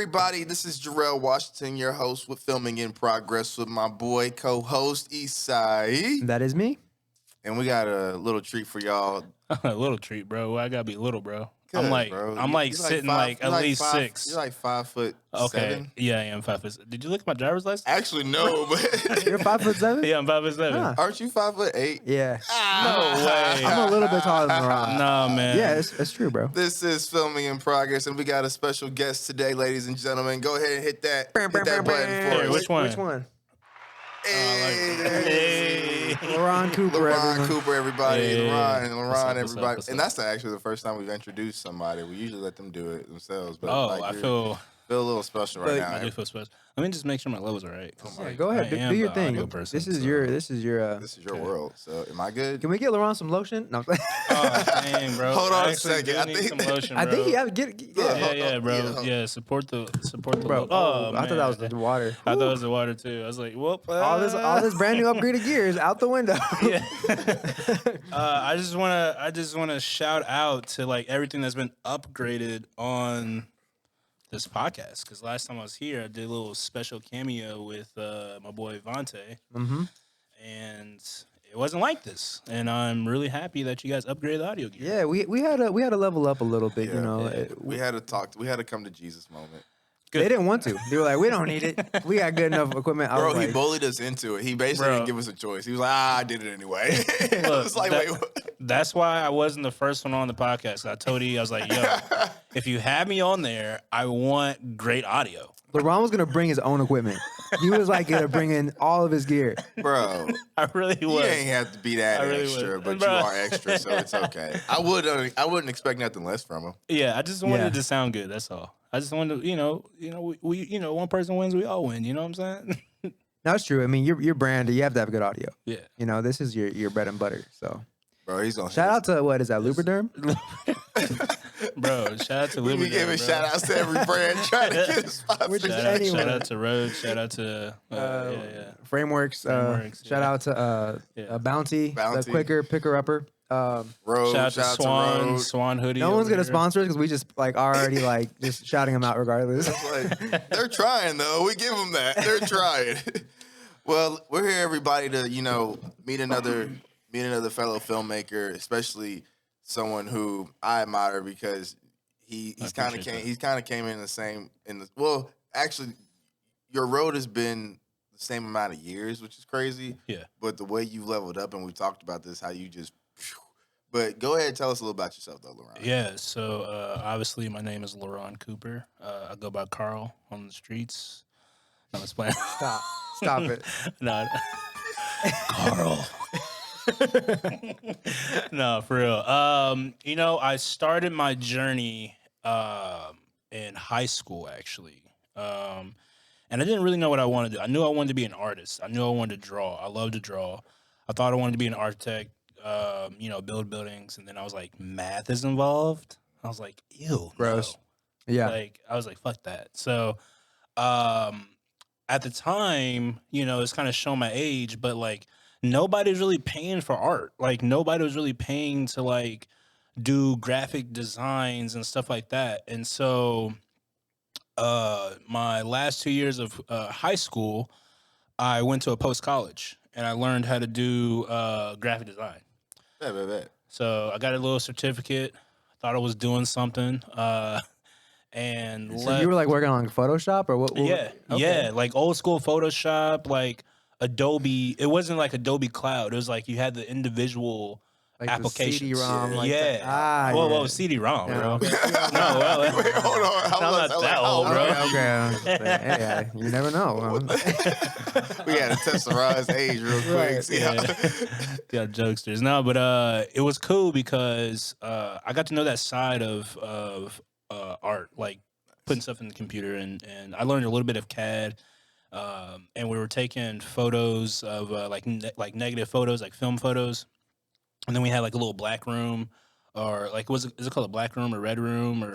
everybody, this is Jarrell Washington, your host with Filming in Progress with my boy, co-host Isai. That is me. And we got a little treat for y'all. A little treat, bro. I gotta be little, bro. Good, I'm like, bro. I'm like sitting like at least 6. You're like 5'7". Okay, yeah, I am 5'7". Did you look at my driver's license? Actually, no, but You're 5'7"? Yeah, I'm 5'7". Huh. aren't you 5'8"? Yeah. No way. I'm a little bit taller than LeRon. Nah, man. Yeah, it's true, bro. This is Filming in Progress, and we got a special guest today, ladies and gentlemen. Go ahead and hit that button for Hey, us. which one? Which one? Hey, LeRon Cooper. LeRon everyone. Cooper, everybody. Hey. LeRon, What's up, everybody. what's And up? that's actually the first time we've introduced somebody. We usually let them do it themselves. But Oh, like, I you're- feel a little special right But- I do now. feel special. Let me just make sure my levels are right. Yeah, go ahead. Do your thing. Person, This is so- your. This is your Okay. world. So, am I good? Can we get LeRon some lotion? No. Oh, dang, bro. Hold on I a actually second. do I need think- some lotion, I bro. think he have get. Yeah, bro. Yeah. Yeah, support the Bro, Oh, I thought that was the water. I thought it was the water too. I was like, whoop. All this brand new upgraded gear is out the window. Yeah. I just wanna shout out to like everything that's been upgraded on this podcast. Because last time I was here, I did a little special cameo with my boy Vontae, Mm-hmm. and it wasn't like this. And I'm really happy that you guys upgraded the audio gear. Yeah, we had to level up a little bit. Yeah, you know, yeah. We had to talk. We had to come to Jesus moment. Good. they didn't want to. They were like, we don't need it. We got good enough equipment. I Bro, was he like, bullied us into it. He basically Bro. didn't give us a choice. He was like, I did it anyway. I Look, was like, that- wait, what? That's why I wasn't the first one on the podcast. I told you, I was like, yo, if you have me on there, I want great audio. LeRon was gonna bring his own equipment. He was like gonna bring in all of his gear. Bro, I really you was. ain't have to be that I really extra, would. but Bro. you are extra, so it's okay. I wouldn't expect nothing less from him. Yeah, I just wanted Yeah. it to sound good. That's all. I just wanted to, we one person wins, we all win. You know what I'm saying? That's true. I mean, your brand, you have to have good audio. Yeah. You know, this is your bread and butter. So Bro, he's on. shout out to what is that, Lubriderm? Bro, shout out to We be Lubriderm, giving bro. shout outs to every brand trying to get us Which is Shout anyone. out to Road. Shout out to yeah. Frameworks. Frameworks, Shout yeah. out to Yeah. Bounty, Bounty. the quicker picker upper. Road. Shout out to Swan, Road. Swan hoodie. No one's over gonna here. sponsor us because we just like already like just shouting them out regardless. It's like, they're trying though. We give them that. They're trying. Well, we're here, everybody, to meet another fellow filmmaker, especially someone who I admire because he's kind of came in the same well, actually, your road has been the same amount of years, which is crazy. Yeah. But the way you leveled up, and we've talked about this, how you just. But go ahead and tell us a little about yourself, though, LeRon. Yeah, so obviously my name is LeRon Cooper. I go by Carl on the streets. No, let's play. Stop it. No, Carl. No, for real. I started my journey in high school actually, and I didn't really know what I wanted to do. I knew I wanted to be an artist. I knew I wanted to draw. I love to draw. I thought I wanted to be an architect. Build buildings, and then I was like, math is involved. I was like, ew, Gross. no. Yeah. Like I was like, fuck that. So, at the time, it's kind of showing my age, but like nobody was really paying for art. Like nobody was really paying to like do graphic designs and stuff like that. And so, my last 2 years of high school, I went to a post college and I learned how to do graphic design. Bet. So I got a little certificate. Thought I was doing something. And So you were like working on Photoshop or what? yeah, Okay. yeah, like old school Photoshop, like Adobe. It wasn't like Adobe Cloud. It was like you had the individual Like applications. the CD-ROM. Like yeah. that. Ah, Whoa, yeah. CD-ROM, Yeah, bro. okay. No, well, Wait, hold on. I'm not that old, bro. Okay. You never know. We had to test Saraz's age real quick. Right. See how- Got jokesters. No, but it was cool because I got to know that side of art, like putting stuff in the computer, and I learned a little bit of CAD. And we were taking photos of like negative photos, like film photos, and then we had like a little black room, or like is it called a black room or red room or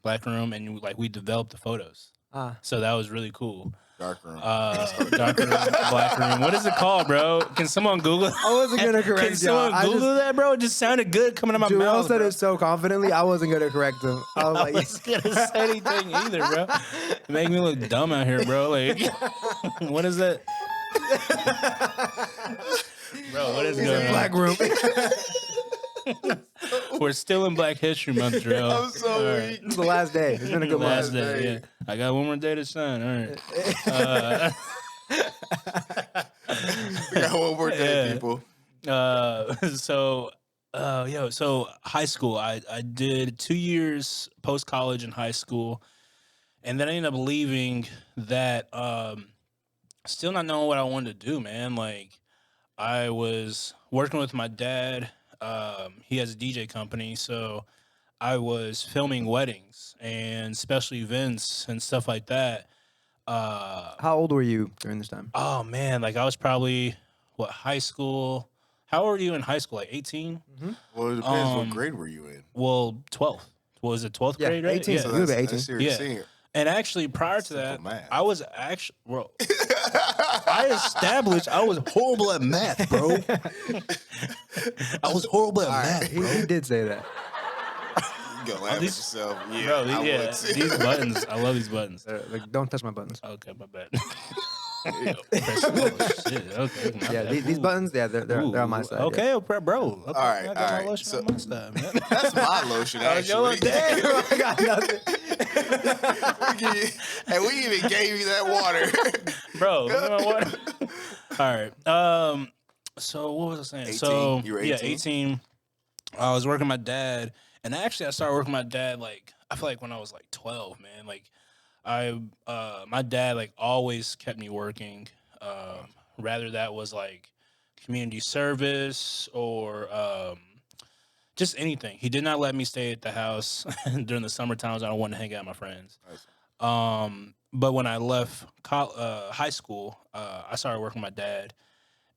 Black room, and like we developed the photos. Ah. So that was really cool. dark room. Dark room, black room. What is it called, bro? Can someone Google it? I wasn't gonna correct Can someone y'all. Google that, bro? It just sounded good coming out my Joel mouth. said bro. it so confidently. I wasn't gonna correct him. I was I like, wasn't gonna say anything either, bro. Make me look dumb out here, bro. Like, what is that? Bro, what is He's going in on? black room. We're still in Black History Month, Drill. I'm so All right. weak. It's the last day. It's been a good Last month. day, yeah. I got one more day to shine. All right. We got one more day, Yeah. people. So high school, I did 2 years post college in high school, and then I ended up leaving that, still not knowing what I wanted to do, man. Like, I was working with my dad. He has a DJ company, so I was filming weddings and special events and stuff like that. How old were you during this time? Oh man, like I was probably high school. How old were you in high school? Like 18? Well, it depends. What Um, grade were you in? Well, 12th. Was it 12th Yeah, grade, right? 18. Yeah. So you would've been 18. serious Yeah. senior. And actually, prior to Simple that, math. I was actually, bro, I established I was horrible at math, bro. I was horrible at math, He did say that. You go laugh at these- yourself. Yeah, bro. I Yeah, would too. these buttons. I love these buttons. Like, don't touch my buttons. Okay, my bad. Press- oh, shit. Okay, my Yeah, bad. these Ooh. buttons, yeah, they're on my Ooh, side. Okay, bro. Okay, All right, I got all my right. lotion So- on my side, man. That's my lotion, Yo, actually. damn. Yeah. I got nothing. And we even gave you that water. Bro, look at my water. All right. So what was I saying? 18. So You were yeah, 18? 18. I was working with my dad, and actually I started working with my dad like I feel like when I was like 12, man. Like my dad like always kept me working. Rather that was like community service or just anything. He did not let me stay at the house during the summer times. I don't want to hang out with my friends. But when I left high school, I started working with my dad,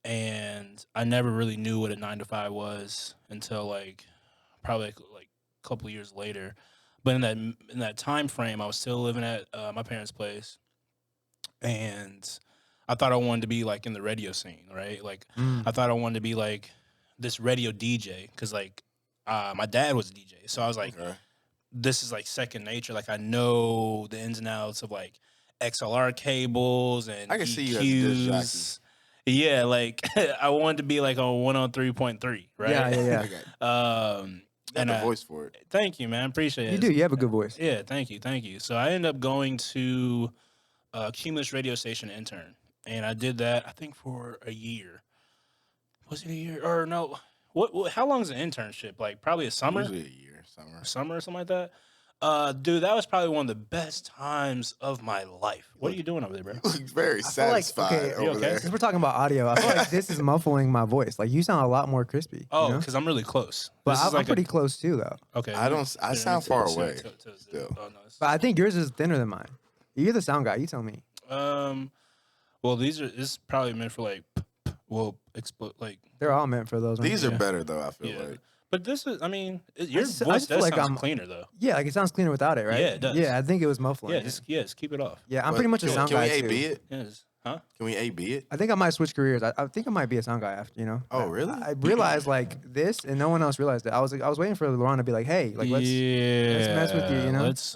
and I never really knew what a 9 to 5 was until like probably like a couple of years later. But in that time frame, I was still living at my parents' place, and I thought I wanted to be like in the radio scene, right? Like I thought I wanted to be like this radio DJ because like my dad was a DJ, so I was like, Okay. this is like second nature. Like I know the ins and outs of like XLR cables and I can see you as a disc EQs. Yeah, like I wanted to be like on 103.3, right? Yeah. Okay. And Got the voice for it. Thank you, man. Appreciate You it. do. You have a good voice. Yeah, thank you. So I ended up going to Cumulus radio station intern, and I did that I think for a year. Was it a year or no? What how long is an internship? Like probably a summer, Usually a year, summer. or something like that. Dude, that was probably one of the best times of my life. What are you doing over there, bro? You look very I feel like, satisfied okay, over You okay? there. Since we're talking about audio, I feel like this is muffling my voice. Like, you sound a lot more crispy. Oh, you know? because I'm really close. But This I'm is like pretty close too, though. okay. I don't. I sound far away. Still. Oh, no, it's- But I think yours is thinner than mine. You're the sound guy. You tell me. well, this is probably meant for like, explode like. They're all meant for those. These are Yeah. better though. I feel Yeah. like. But this is, I mean, your just- I voice just feel does like sound I'm- cleaner though. Yeah, like it sounds cleaner without it, right? Yeah, it does. Yeah, I think it was muffling. Yeah, just keep it off. Yeah, I'm But pretty much a can, sound can guy we too. A/B it? Yes. Huh? Can we A/B it? I think I might switch careers. I think I might be a sound guy after, you know. Oh, really? I realized like this, and no one else realized it. I was waiting for LeBron to be like, "Hey, like let's." mess with you, you know? Let's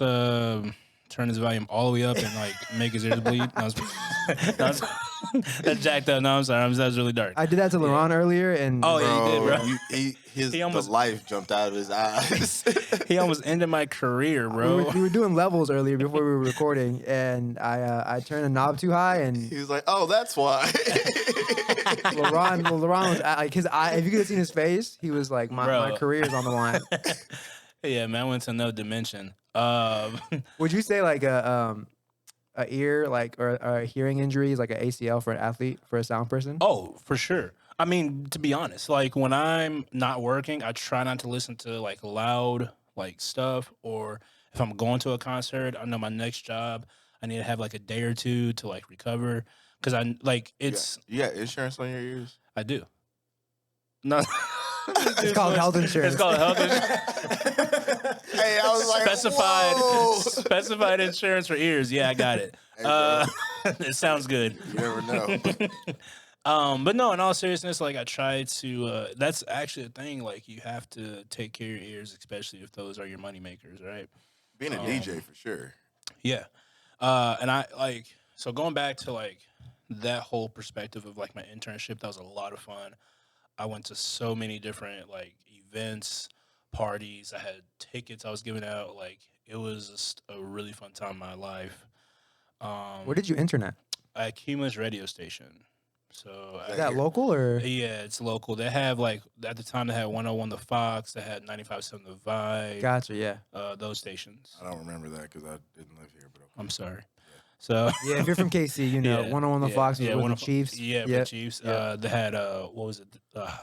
turn his volume all the way up and like make his ears bleed. No, that's jacked up. No, I'm sorry. That was really dark. I did that to LeBron earlier, and Oh, yeah, you did, bro. He almost- the life jumped out of his eyes. He almost ended my career, bro. we were doing levels earlier before we were recording, and I turned the knob too high, and He was like, "Oh, that's why." LeBron was like his eye. If you could have seen his face, he was like, my Bro. career's on the line." Yeah, man, I went to another dimension. Would you say like a ear like or a hearing injury is like an ACL for an athlete, for a sound person? Oh, for sure. I mean, to be honest, like when I'm not working, I try not to listen to like loud like stuff. Or if I'm going to a concert, I know my next job, I need to have like a day or two to like recover because I like it's you got insurance on your ears? I do. No, It's called health insurance. It's called health insurance. Hey, I was like, Specified "Whoa." specified insurance for ears. Yeah, I got it. Hey, bro. It sounds good. You never know. But no, in all seriousness, like I try to. That's actually a thing. Like you have to take care of your ears, especially if those are your money makers, right? Being a DJ for sure. Yeah. And I like so going back to like that whole perspective of like my internship. That was a lot of fun. I went to so many different like events, parties. I had tickets I was giving out. Like it was just a really fun time in my life. Where did you intern at? At Cumulus radio station. So Is that local or? yeah, it's local. They have like at the time they had 101 The Fox. They had 95.7 The Vibe. Gotcha. Yeah. Those stations. I don't remember that because I didn't live here, but okay. I'm sorry. So Yeah. If you're from KC, you know, Yeah, 101 The yeah, Fox was yeah, with the 101 Chiefs. Yeah, Yep. the Chiefs. Yep. They had what was it? Yeah,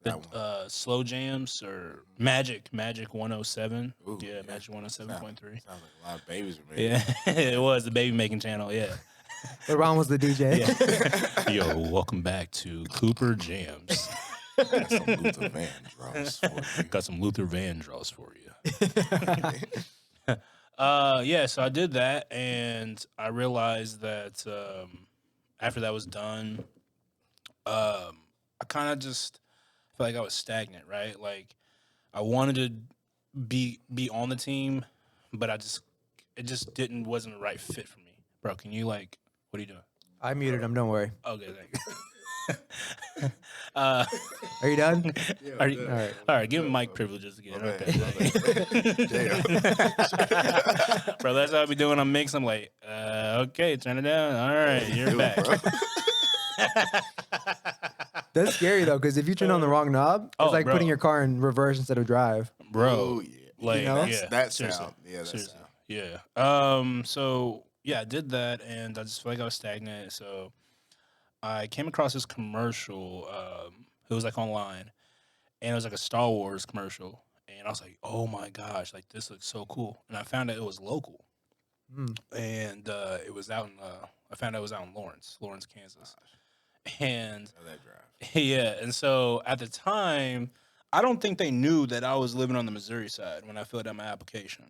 The that one. Slow Jams or Magic 107. Ooh, Yeah, yeah. Magic 107.3. Sounds like a lot of babies were made. Yeah, it was the baby making channel. Yeah. LeBron was the DJ. Yeah. Yo, welcome back to Cooper Jams. Got some Luther Vandross for you. Got some Luther Vandross for you. Yeah, so I did that, and I realized that after that was done, I kind of just felt like I was stagnant, right? Like I wanted to be on the team, but it just wasn't the right fit for me, bro. Can you like, what are you doing? I muted him. Don't worry. Okay, thanks. Are you done? Are you, All right. all right, give him mic privileges again. My Okay, bad. bro, that's how I be doing on mix. I'm like, okay, turn it down. All right, you're Dude, back. bro. That's scary though, because if you turn on the wrong knob, it's Oh, like bro. putting your car in reverse instead of drive. Bro, Oh, yeah. like, You know? yeah, That seriously. sound. Yeah, that Seriously. sound. Yeah. So yeah, I did that, and I just felt like I was stagnant. So I came across this commercial. It was like online, and it was like a Star Wars commercial, and I was like, "Oh my gosh, like this looks so cool!" And I found out it was local, Mm. and it was out in. I found out it was out in Lawrence, Kansas, and Know that drive. yeah, and so at the time, I don't think they knew that I was living on the Missouri side when I filled out my application.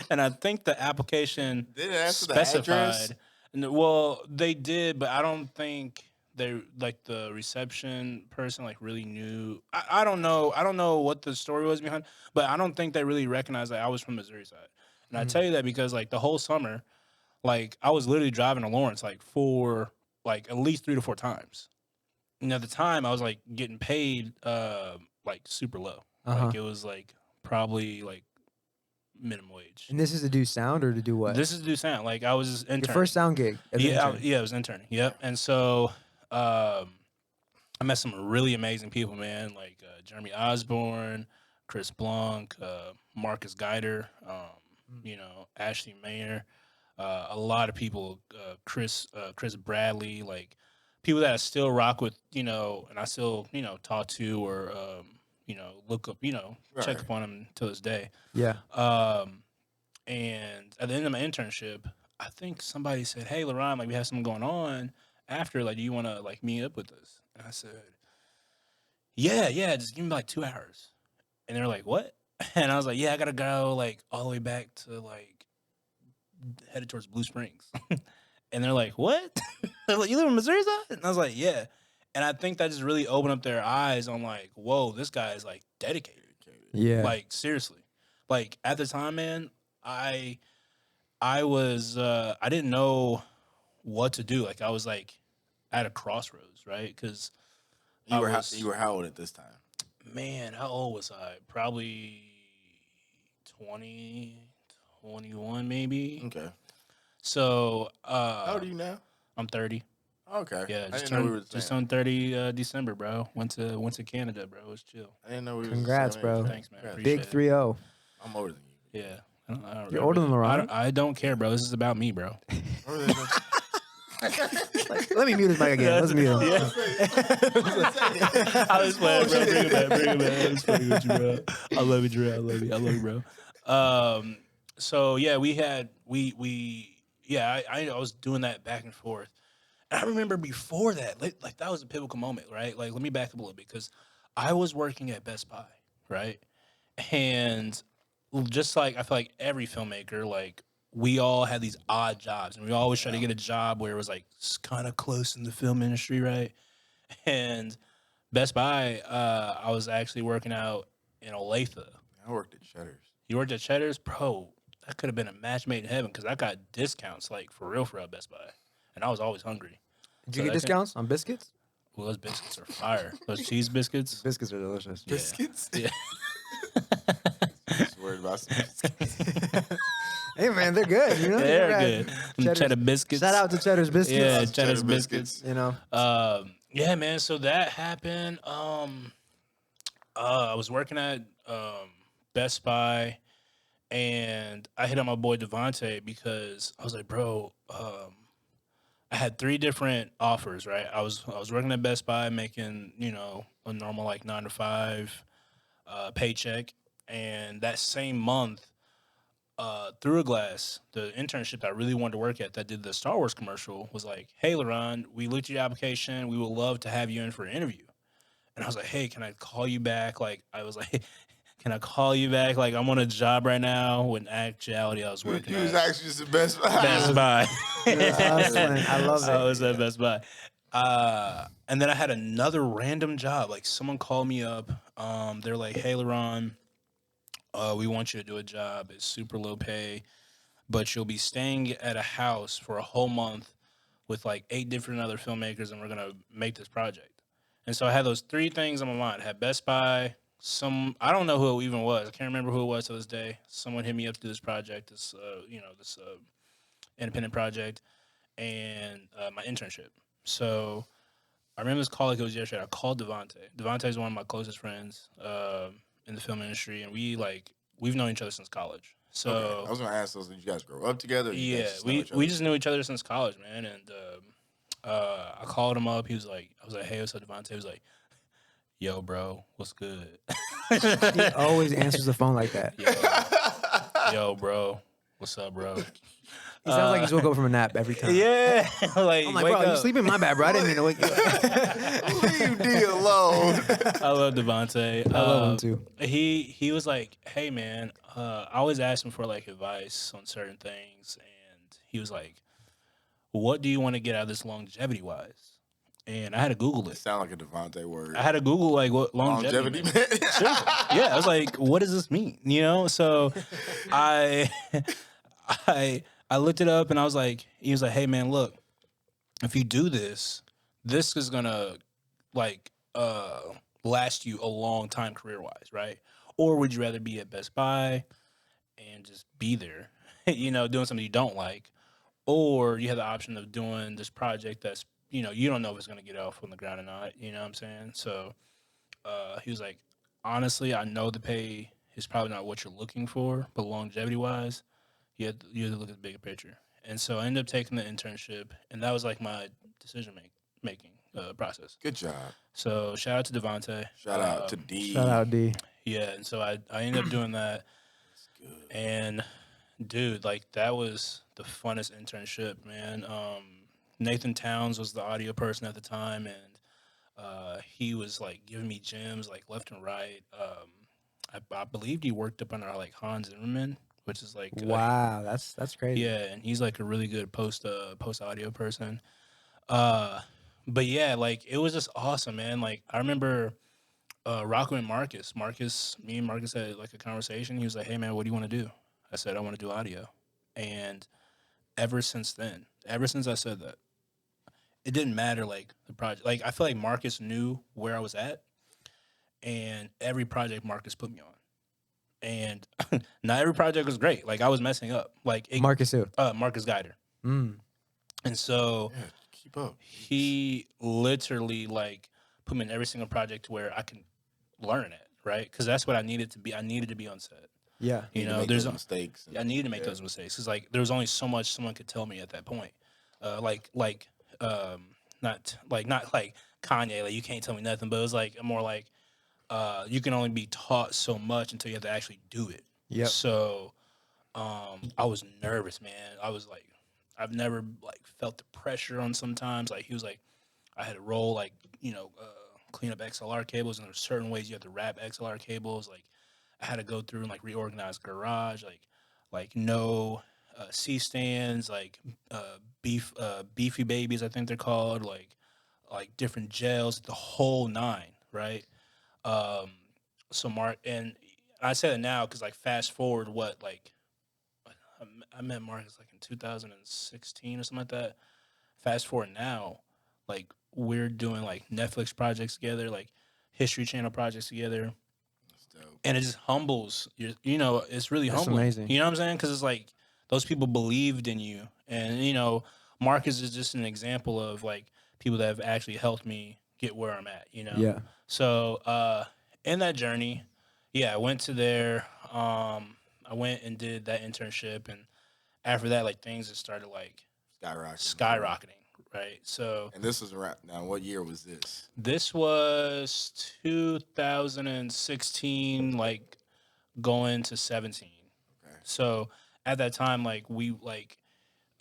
And I think the application Did it answer the specified. address? Well, they did, but I don't think they like the reception person like really knew. I don't know. I don't know what the story was behind, but I don't think they really recognized that I was from Missouri side. And I tell you that because like the whole summer, like I was literally driving to Lawrence like for like at least 3 to 4 times. And at the time, I was like getting paid like super low. Uh-huh. Like it was like probably like minimum wage. And this is to do sound or to do what? This is do sound. Like I was just interning. Your first sound gig. as an Yeah, intern. yeah, it was interning. Yep. And so I met some really amazing people, man. Like Jeremy Osborne, Chris Blanc, Marcus Geider, you know, Ashley Mayer, a lot of people, Chris Bradley, like people that I still rock with, you know, and I still, you know, talk to or you know, look up, you know, check Right. up on them to this day. Yeah. And at the end of my internship, I think somebody said, "Hey, LaRon, like we have something going on after. Like, do you want to like meet up with us?" And I said, "Yeah, just give me like 2 hours." And they're like, "What?" And I was like, "Yeah, I gotta go like all the way back to like headed towards Blue Springs." And they're like, "What?" They're like, "You live in Missouri side?" And I was like, "Yeah." And I think that just really opened up their eyes on like, whoa, this guy is like dedicated. Yeah. Like seriously. Like at the time, man, I was I didn't know what to do. Like I was like at a crossroads, right? Because You were was- you were how old at this time? man, how old was I? Probably 20, 21 maybe. Okay. So How old are you now? I'm 30. Okay. Yeah, I just didn't know we were turned the just same. turned 30 December, bro. Went to Canada, bro. It was chill. I didn't know we were the Congrats, same bro. age. Thanks, man. Congrats. Appreciate Big it. 3-0. I'm older than you. Yeah. I don't You're older than LaRon? I don't care, bro. This is about me, bro. Older than Let me mute his mic again. Let's mute him. I was playing, bro. Bring it back. I was playing with you, bro. I love you, Drew. I love you, bro. So yeah, I was doing that back and forth. And I remember before that, like that was a pivotal moment, right? Like, let me back up a little bit because I was working at Best Buy, right? And just like I feel like every filmmaker, like we all had these odd jobs, and we always try to get a job where it was like kind of close in the film industry, right? And Best Buy, I was actually working out in Olathe. I worked at Cheddar's. You worked at Cheddar's, bro. that could have been a match made in heaven because I got discounts like for real at Best Buy, and I was always hungry. Did So you get that discounts on biscuits? Well, those biscuits are fire. Those cheese biscuits. Biscuits are delicious. Yeah. Biscuits? Yeah. Just worried about some biscuits. Hey man, they're good. You know, They're Never had good. Them Cheddar's- cheddar biscuits. Shout out to Cheddar's biscuits. Yeah, Cheddar cheddar's biscuits. biscuits. You know, Yeah, man. So that happened. I was working at Best Buy, and I hit on my boy Devontae because I was like, bro, I had 3 different offers. Right, I was working at Best Buy, making a normal like 9 to 5 paycheck, and that same month. Through a Glass, the internship that I really wanted to work at that did the Star Wars commercial was like, hey, LaRon, we looked at your application. We would love to have you in for an interview. And I was like, hey, can I call you back? Like, I was like, can I call you back? Like, I'm on a job right now. When in actuality, I was working He was at actually just the best. Best Buy. hustling. I love I it. was at Best Buy. And then I had another random job. Like, someone called me up. They're like, hey, LaRon, we want you to do a job. It's super low pay, but you'll be staying at a house for a whole month with like 8 different other filmmakers, and we're gonna make this project. And so I had those 3 things on my mind. I had Best Buy. I don't know who it even was. I can't remember who it was to this day. Someone hit me up to do this project, this independent project, and my internship. So I remember this call like it was yesterday. I called Devontae. Devontae is one of my closest friends in the film industry, and we've known each other since college. So Okay. I was gonna ask those. Did you guys grow up together? Or you yeah, guys just know we each other? we just knew each other since college, man. And I called him up. I was like, hey, what's up, Devontae? He was like, yo, bro, what's good? He always answers the phone like that. Yo, bro, what's up, bro? He sounds like he's woke up from a nap every time. Yeah, like, I'm like, wake bro, you up. sleeping? My bad, bro. I didn't mean to wake you up. Leave D alone. I love Devontae. I love him too. He was like, hey man, I always ask him for like advice on certain things, and he was like, what do you want to get out of this longevity wise? And I had to Google It it. sound like a Devontae word. I had to Google like what longevity. Longevity, meant. man. Seriously. Yeah, I was like, what does this mean? So I I looked it up, and I was like, he was like, hey man, look, if you do this is gonna like last you a long time career wise, right? Or would you rather be at Best Buy and just be there, doing something you don't like, or you have the option of doing this project that's you don't know if it's gonna get off on the ground or not. You know what I'm saying? So he was like, honestly, I know the pay is probably not what you're looking for, but longevity wise, you have to look at the bigger picture. And so I ended up taking the internship, and that was like my decision making process. Good job. So shout out to Devontae. Shout out to D. Shout out D. Yeah, and so I ended up doing that. And dude, like that was the funnest internship, man. Nathan Towns was the audio person at the time, and he was like giving me gems like left and right. I believed he worked up under like Hans Zimmerman, which is like Wow, that's crazy. yeah, and he's like a really good post audio person. But yeah, like it was just awesome, man. Like I remember Rocco and Marcus. Me and Marcus had like a conversation. He was like, "Hey man, what do you want to do?" I said, "I want to do audio." And ever since I said that, it didn't matter like the project. Like I feel like Marcus knew where I was at, and every project Marcus put me on. And not every project was great. Like I was messing up. Like Marcus who? Marcus Guider. Mm. And so Yeah, keep up. he literally like put me in every single project where I can learn it, right? Because that's what I needed to be. I needed to be on set. Yeah. Need to You know, make there's those mistakes. I needed to make those mistakes. Cause like there was only so much someone could tell me at that point. Not like Kanye, like you can't tell me nothing, but it was like more like you can only be taught so much until you have to actually do it. Yep. So I was nervous, man. I was like, I've never like felt the pressure on sometimes. Like he was like, I had to roll like, clean up XLR cables, and there's certain ways you have to wrap XLR cables. Like I had to go through and like reorganize garage, like no C stands, like beefy babies, I think they're called, like different gels, the whole nine, right? So Mark, and I say that now because like fast forward, what, like I met Marcus like in 2016 or something like that. Fast forward now, like we're doing like Netflix projects together, like History Channel projects together, That's dope. and it just humbles you know, it's really That's humbling. amazing. You know what I'm saying? Because it's like those people believed in you, and you know, Marcus is just an example of like people that have actually helped me get where I'm at. You know. Yeah. So in that journey, yeah, I went to there. I went and did that internship, and after that, like things just started like skyrocketing. Right. So And this was around now. What year was this? this was 2016, like going to 17. Okay. So at that time, like we like,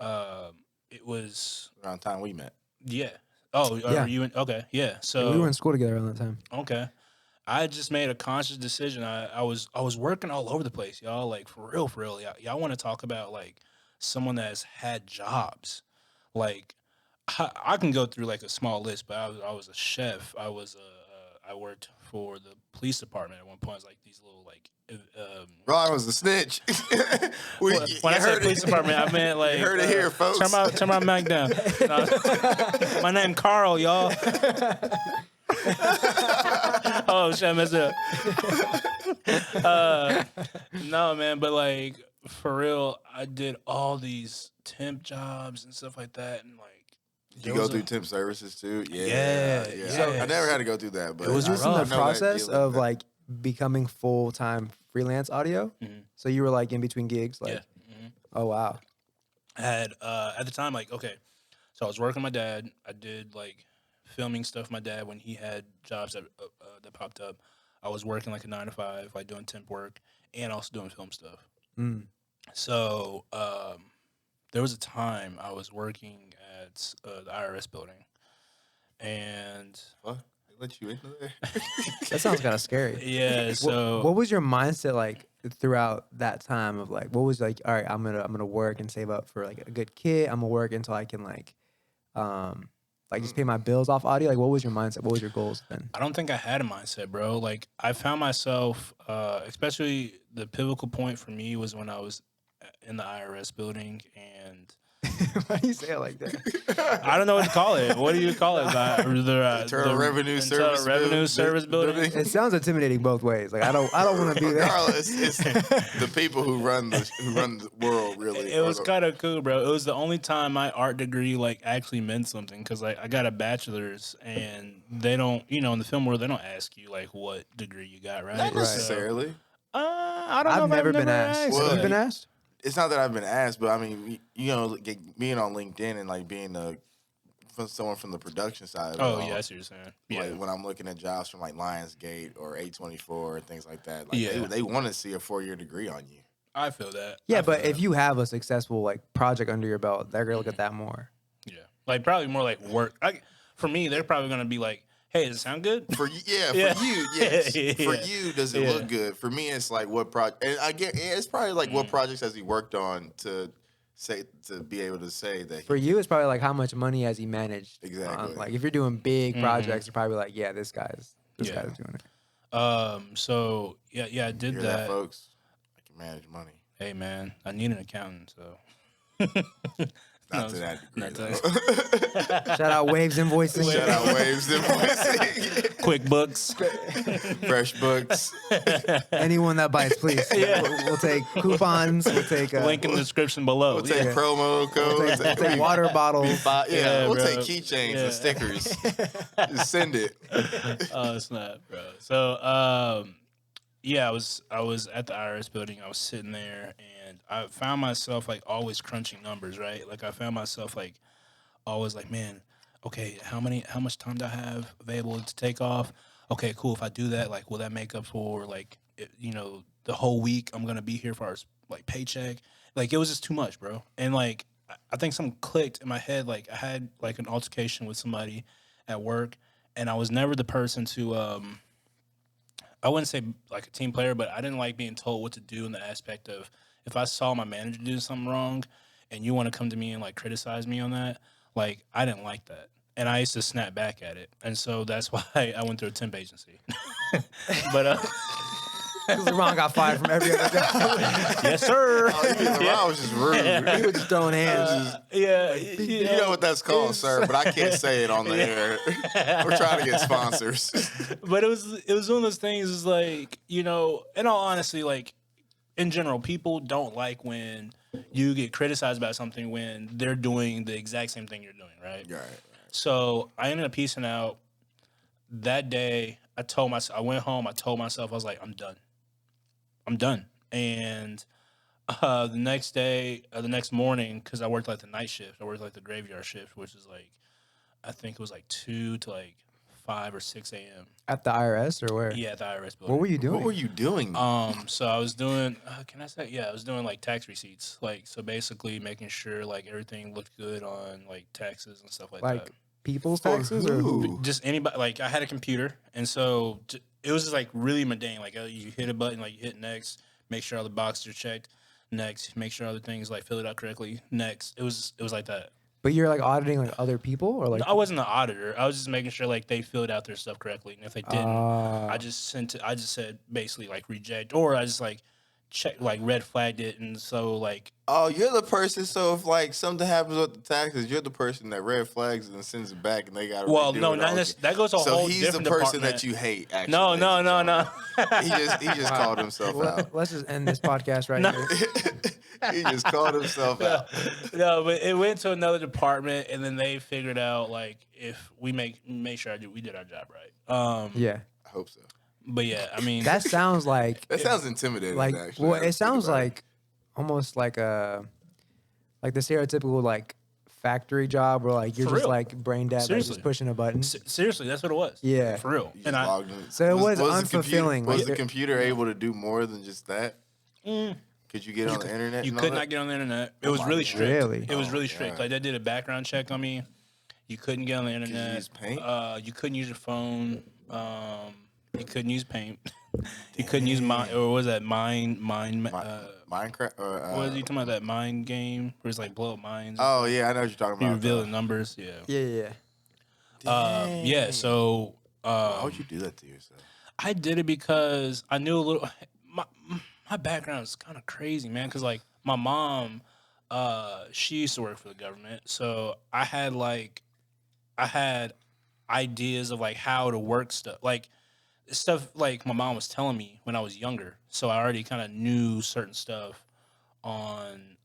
it was Around the time we met. yeah. Oh, Yeah. are you in? Okay, yeah. So we were in school together around that time. okay, I just made a conscious decision. I was working all over the place, y'all. Like for real, for real. Y'all want to talk about like someone that's had jobs, like. I can go through like a small list, but I was a chef. I worked for the police department at one point. It's like these little like. Ron was a snitch. When I say police department, I meant like. You heard it here, folks. Turn my mic down. My name Carl, y'all. Oh shit, I messed up. No man, but like for real, I did all these temp jobs and stuff like that, and like. Did you go through temp services too? Yeah, So I yes. never had to go through that, but It was You I was in the rough. know that process feeling, of but- like becoming full-time freelance audio. Mhm. So you were like in between gigs, like, Yeah. Mhm. oh wow. I had at the time like okay, so I was working with my dad. I did like filming stuff with my dad when he had jobs that popped up. I was working like a 9 to 5, like doing temp work and also doing film stuff. Mm. So there was a time I was working at the IRS building, and What? They let you into there? That sounds kind of scary. yeah, What- so what was your mindset like throughout that time of like what was like, all right, I'm gonna work and save up for like a good kit. I'm gonna work until I can like just pay my bills off audio. Like what was your mindset? What was your goals then? I don't think I had a mindset, bro. Like I found myself, especially the pivotal point for me was when I was in the IRS building, and Why do you say it like that? I don't know what to call it. What do you call it? Internal Revenue Service Service building. It sounds intimidating both ways. Like I don't want to be there. Regardless, it's the people who run the world really. It was kind of cool, bro. It was the only time my art degree like actually meant something because like I got a bachelor's, and they don't, you know, in the film world they don't ask you like what degree you got, right? Not Right. necessarily. I don't know. I've if never been asked. asked. Well, Have you been asked? It's not that I've been asked, but I mean, you know, being on LinkedIn and like being from someone from the production side. Of Oh it all, yeah, I see what you're saying. Yeah, Like when I'm looking at jobs from like Lionsgate or A24 or things like that, like Yeah. they want to see a 4-year degree on you. I feel that. Yeah, I feel but if that. you have a successful like project under your belt, they're gonna look at that more. yeah, like probably more like work. For me, they're probably gonna be like, "Hey, does it sound good?" For you, yeah, Yeah. for you, yes. Yeah. For you, does it Yeah. look good? For me, it's like what project, and I get it's probably like what projects has he worked on to be able to say that. For you, it's probably like how much money has he managed? Exactly. Like if you're doing big Mhm. projects, you're probably like, yeah, this guy's Yeah. doing it. So yeah, I did Hear that. folks. I can manage money. Hey man, I need an accountant, so. Not No, to that degree. not to though. Shout out Waves Invoicing. Shout out Waves Invoicing, QuickBooks. FreshBooks. Anyone that bites, please. Yeah. We'll take coupons. We'll take Link in the description below. We'll take Yeah. promo codes. we'll take water bottles. Yeah, Yeah, we'll bro. take keychains Yeah. and stickers. Just send it. Oh snap, bro. So yeah, I was at the IRS building. I was sitting there, and I found myself like always crunching numbers, right? Like I found myself like always like, man, okay, how much time do I have available to take off? Okay, cool. If I do that, like, will that make up for like, the whole week I'm gonna be here for our like paycheck? Like, it was just too much, bro. And like, I think something clicked in my head. Like, I had like an altercation with somebody at work, and I was never the person to I wouldn't say like a team player, but I didn't like being told what to do in the aspect of if I saw my manager do something wrong and you want to come to me and like criticize me on that, like I didn't like that. And I used to snap back at it. And so that's why I went through a temp agency. But Because LeBron got fired from every other job. Yes, sir. Oh, you mean LeBron was just rude. He was just throwing hands. Yeah, You know what that's called, sir, but I can't say it on the air. We're trying to get sponsors. But it was one of those things. Is like, in all honesty, like in general, people don't like when you get criticized about something when they're doing the exact same thing you're doing, right? Right. So I ended up piecing out that day. I went home. I told myself, I was like, I'm done. And the next day, the next morning, because I worked like the night shift, I worked like the graveyard shift, which is like, I think it was like 2 to like 5 or 6 a.m. At the IRS or where? Yeah, at the IRS building. What were you doing? What were you doing? So I was doing, can I say? Yeah, I was doing like tax receipts. Like, so basically making sure like everything looked good on like taxes and stuff like that. People's For taxes or who? who? Just anybody, like I had a computer. And so it was just like really mundane. Like you hit a button, like you hit next, make sure all the boxes are checked. Next, make sure other things like fill it out correctly. Next, it was like that. But you're like auditing like other people or like? I wasn't the auditor. I was just making sure like they filled out their stuff correctly, and if they didn't, I just sent it. I just said basically like reject, or I just like checked like red flagged it, and so like Oh, you're the person. So if like something happens with the taxes, you're the person that red flags it and sends it back, and they got to. well, no, not this, that goes to a So whole he's the different person department. that you hate. Actually, No. he just called himself out. Let's just end this podcast right here. He just called himself out. No, but it went to another department, and then they figured out like if we make sure we did our job right. Yeah, I hope so. But yeah, I mean, that sounds like That sounds intimidating. like actually. well, it sounds like almost like the stereotypical like factory job where like you're For just real. like brain dead, like Seriously. just pushing a button. seriously, that's what it was. Yeah. for real. You And just I, logged in. So it was the unfulfilling, Was like, the computer able to do more than just that? Could you get on the internet? you and all could that? not get on the internet. It was my really God. strict. Really? It was Oh, really strict. God. Like they did a background check on me. You couldn't get on the internet. use Paint? You couldn't use your phone. You couldn't use Paint. You couldn't use Mine, or what was that Mine? Minecraft. Or, What was you talking about? That Mine game where it's like blow up mines. Oh yeah, I know what you're talking you about. reveal the numbers. Yeah. Yeah. Yeah. So Why would you do that to yourself? I did it because I knew a little. My background is kind of crazy, man. Because like my mom, she used to work for the government, so I had ideas of like how to work stuff, like stuff like my mom was telling me when I was younger. So I already kind of knew certain stuff on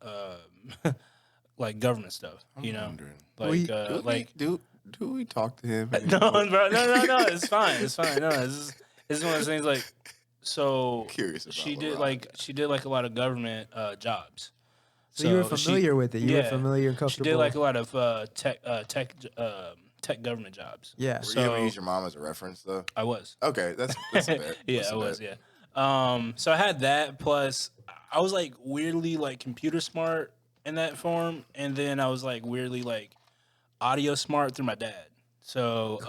like government stuff, you know, wondering. like do we talk to him? no, bro, no, it's fine, No, this is one of those things like. So Curious about she LeBron. did like a lot of government jobs. So you were familiar with it. You were familiar and She comfortable. did like a lot of tech government jobs. Yeah. Were So- you able to use your mom as a reference though? I was. Okay, that's fair. Yeah, That's I was. fair. Yeah. So I had that. Plus, I was like weirdly like computer smart in that form, and then I was like weirdly like audio smart through my dad. So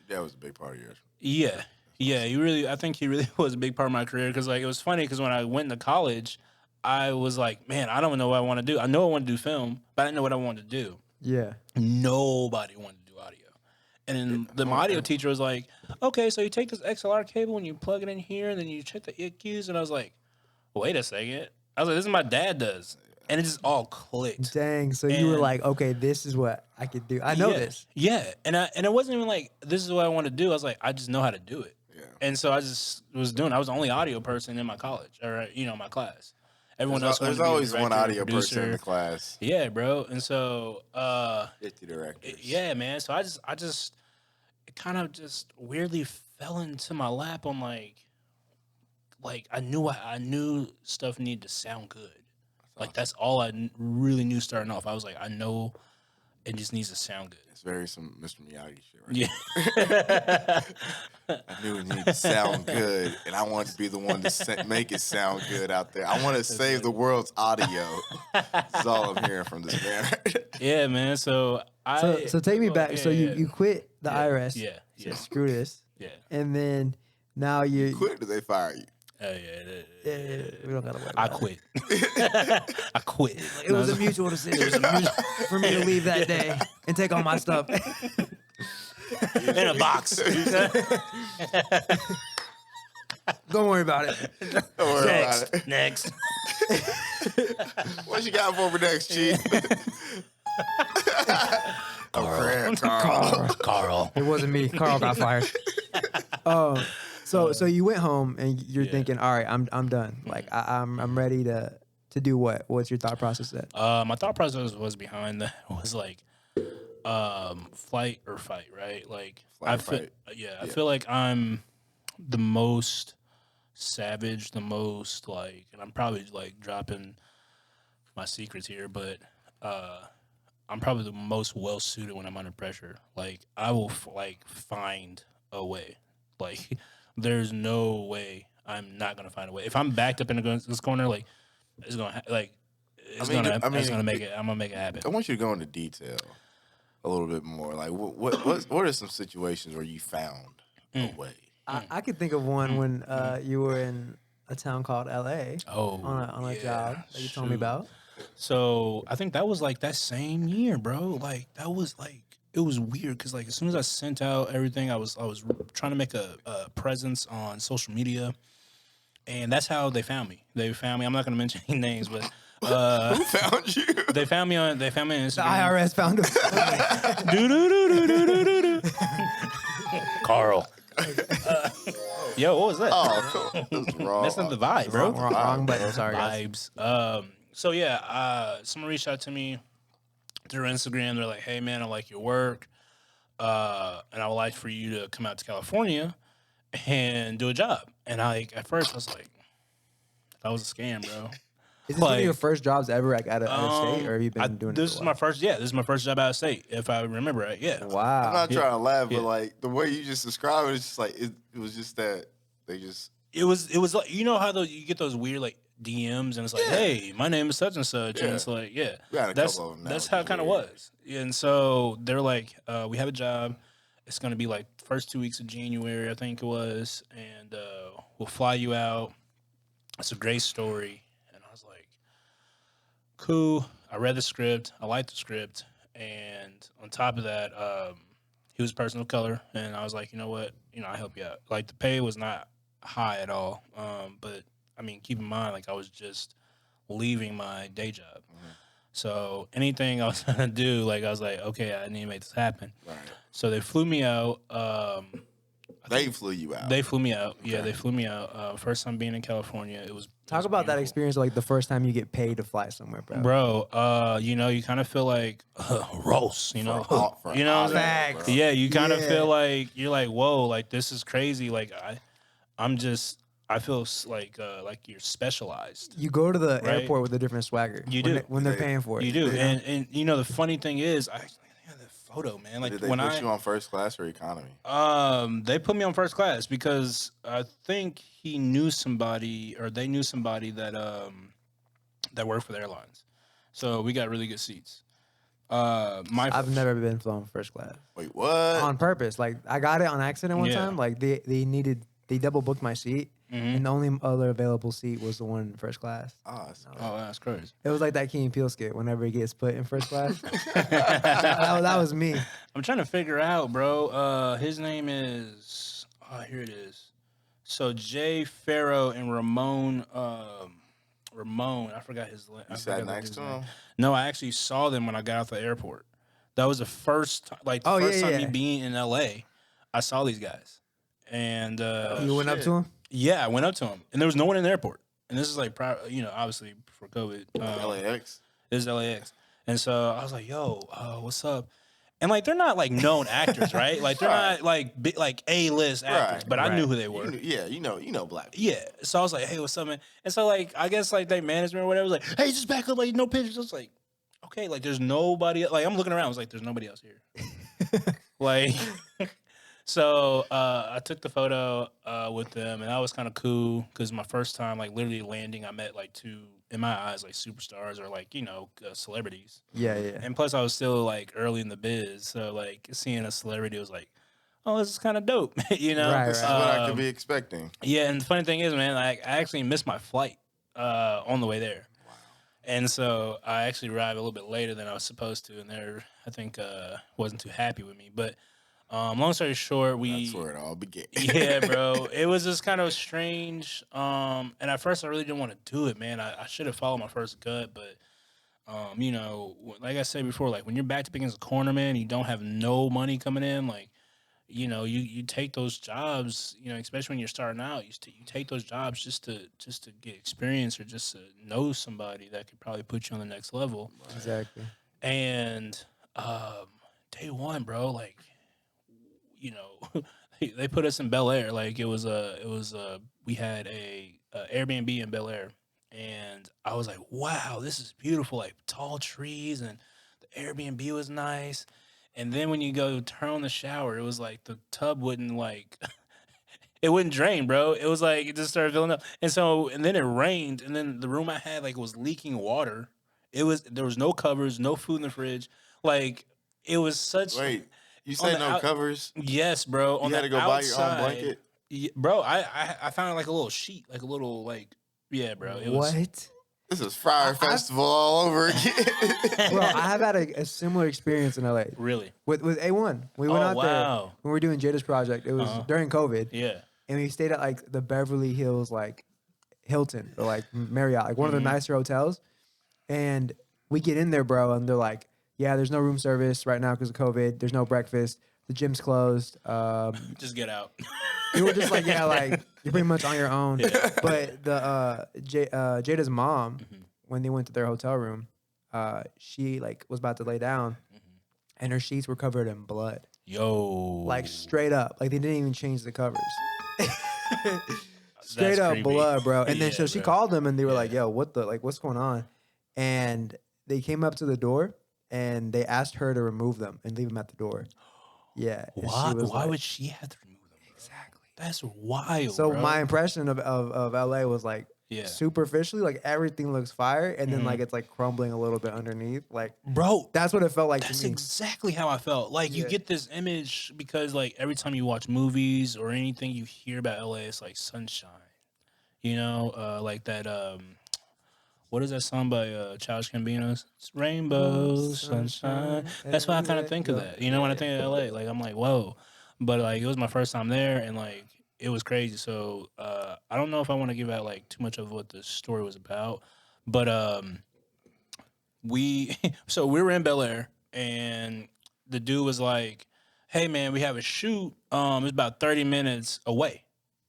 That was a big part of yours. yeah. I think he really was a big part of my career because like it was funny because when I went to college, I was like, man, I don't know what I want to do. I know I want to do film, but I didn't know what I wanted to do. Yeah. Nobody wanted to do audio. And then my audio teacher was like, okay, so you take this XLR cable and you plug it in here and then you check the EQs. And I was like, wait a second. I was like, this is what my dad does. And it just all clicked. Dang. So you were And- like, okay, this is what I could do. I know Yeah. this. Yeah. And it wasn't even like, this is what I want to do. I was like, I just know how to do it. Yeah. And so I just was doing, I was the only audio person in my college or, my class. Everyone else There's wanted to be a always one director, audio person in producer. the class. Yeah, bro. And so, 50 directors. yeah, man. So I just it kind of just weirdly fell into my lap on like I knew stuff needed to sound good. Like that's all I really knew starting off. I was like, I know it just needs to sound good. It's very some Mr. Miyagi shit, right? Yeah. I knew it needed to sound good, and I wanted to be the one to make it sound good out there. I want to save the world's audio. That's all I'm hearing from this man. Yeah, man. So So take me back. Yeah, So yeah. you quit the IRS. Yeah. So Yeah. screw this. Yeah. And then now you. Quit, did they fire you? Yeah, we don't gotta worry. I about it. quit. I quit. It was a mutual decision for me to leave that day and take all my stuff. in a box. Don't worry about it. Don't worry about it. Next. What you got for me next, Chief? Carl. Carl. It wasn't me. Carl got fired. So you went home and you're thinking, all right, I'm done. Like I'm ready to do what? What's your thought process then? My thought process was behind that was like flight or fight, right? Like Flight or fight. I feel like I'm the most savage, the most like, and I'm probably like dropping my secrets here, but I'm probably the most well suited when I'm under pressure. Like I will find a way. Like there's no way I'm not gonna find a way. If I'm backed up in this corner, like it's gonna it's gonna make it. I'm gonna make it happen. I want you to go into detail a little bit more. Like, what are some situations where you found a way? I could think of one when you were in a town called L.A. Oh, on a job that you told me about. So I think that was like that same year, bro. Like that was like it was weird because like as soon as I sent out everything, I was trying to make a presence on social media, and that's how they found me. They found me. I'm not gonna mention any names, but Who found you? they found me on Instagram. The IRS found him. Carl. Yo, what was that? Oh, cool. That's wrong. That's not the vibe, bro. Wrong button. Sorry, guys. Vibes. So yeah, someone reached out to me through Instagram. They're like, "Hey man, I like your work, and I would like for you to come out to California and do a job." And at first I was like, "That was a scam, bro." Is this one of your first jobs ever, like out of state, or have you been doing this it? is my first. Yeah, this is my first job out of state, if I remember right. Yeah. Wow. I'm not trying to laugh, Yeah. but like the way you just described it, it's just like it was just that they just It was like you know how you get those weird like DMs and it's like, hey, my name is such and such, and it's like, yeah, we had a that's couple of them now, that's which how is it kind of weird. was. And so they're like, we have a job. It's gonna be like first 2 weeks of January, I think it was, and we'll fly you out. It's a great story, and I was like, cool. I read the script. I liked the script, and on top of that, he was a person of color, and I was like, you know what, I help you out. Like the pay was not high at all, but I mean, keep in mind, like I was just leaving my day job, so anything I was gonna do, like I was like, okay, I need to make this happen. right. So they flew me out. They flew you out. They flew me out. Yeah, they flew me out. First time being in California, it was Talk about that beautiful. experience, like the first time you get paid to fly somewhere, bro. Bro, you kind of feel like Ross, For know all what I'm saying? Facts. bro. Yeah, you kind of Yeah. feel like you're like, whoa, like this is crazy. Like I feel like you're specialized. You go to the Right. airport with a different swagger. You when do. when they're paying for it. You do, Yeah. and the funny thing is, I actually have that photo, man. Like Did they when put you on first class or economy? They put me on first class because I think he knew somebody, or they knew somebody that that worked for the airlines. So we got really good seats. I've never been flown first class Wait, what? on purpose. Like I got it on accident one Yeah. time. Like they double booked my seat, and the only other available seat was the one in first class. Oh, it's- Oh, that's crazy. It was like that Key and Peele skit. Whenever he gets put in first class, that was me. I'm trying to figure out, bro. His name is here it is. So Jay Farrow and Ramon. Ramon, I forgot his. you sat next to him. No, I actually saw them when I got out the airport. That was the first time, like the Oh, first yeah, time yeah. me being in LA. I saw these guys, and You went up shit. to him. yeah, I went up to them, and there was no one in the airport. And this is like, obviously before COVID. LAX. This is LAX. And so I was like, yo, what's up? And like, they're not like known actors, right? Like, they're Right. not like big, like A-list actors, Right, but I knew right. who they were. You know black people. Yeah. So I was like, hey, what's up, man? And so like, I guess like they management or whatever was like, hey, just back up, like no pictures. I was like, okay, like there's nobody, like I'm looking around, I was like, there's nobody else here. Like, so I took the photo with them, and that was kind of cool because my first time, like literally landing, I met like two, in my eyes, like superstars or like celebrities. Yeah, yeah. And plus, I was still like early in the biz, so like seeing a celebrity was like, oh, this is kind of dope, Right, This is what I could be expecting. Yeah, and the funny thing is, man, like I actually missed my flight on the way there. And so I actually arrived a little bit later than I was supposed to, and I think wasn't too happy with me. But Long story short, That's where it all began. yeah, bro. It was just kind of strange. And at first, I really didn't want to do it, man. I should have followed my first gut, but you know, like I said before, like when you're backed up against a corner, man, you don't have no money coming in, like. You know, you take those jobs, you know, especially when you're starting out, you take those jobs just to get experience or just to know somebody that could probably put you on the next level. Exactly. And day one, bro, like, you know, they put us in Bel Air. Like we had a Airbnb in Bel Air, and I was like, wow, this is beautiful, like tall trees, and the Airbnb was nice. And then when you go turn on the shower, it was like the tub wouldn't like it wouldn't drain, bro. It was like it just started filling up. And then it rained, and then the room I had like was leaking water. There was no covers, no food in the fridge. Like it was such Wait, you on said the no out- covers? Yes, bro. On You had the to go buy your own outside- blanket? Bro, I found like a little sheet, like a little like yeah, bro. It was What? This is Friar Festival all over again. Bro, I have had a similar experience in LA really. with A1. We went Oh, out there wow. when we were doing Jada's project. It was during COVID, Yeah. and we stayed at like the Beverly Hills, like Hilton or like Marriott, like one of the nicer hotels. And we get in there, bro, and they're like, "Yeah, there's no room service right now because of COVID. There's no breakfast. The gym's closed." Just get out. We were just like, "Yeah, like you're pretty much on your own." But the Jada's mom, when they went to their hotel room, she like was about to lay down, and her sheets were covered in blood, Yo. like straight up. Like they didn't even change the covers. Straight That's up creepy. blood, bro. And then Yeah, so she bro. called them, and they were Yeah. like, "Yo, what's going on?" And they came up to the door, and they asked her to remove them and leave them at the door. Yeah. and she Why was like- would she have to remove them? Bro? Exactly. That's wild. So bro. my impression of LA was like Yeah. superficially, like everything looks fire, and then like it's like crumbling a little bit underneath. Like bro, that's what it felt like that's to me. exactly how I felt. Like you Yeah. get this image because like every time you watch movies or anything you hear about LA, it's like sunshine. You know, like that what is that song by Childish Gambino? It's rainbow, sunshine. That's why I kind of think of that. You know, when I think of LA, like I'm like, whoa. But like it was my first time there, and like it was crazy. So I don't know if I want to give out like too much of what the story was about, but we so we were in Bel Air, and the dude was like, "Hey man, we have a shoot. It's about 30 minutes away."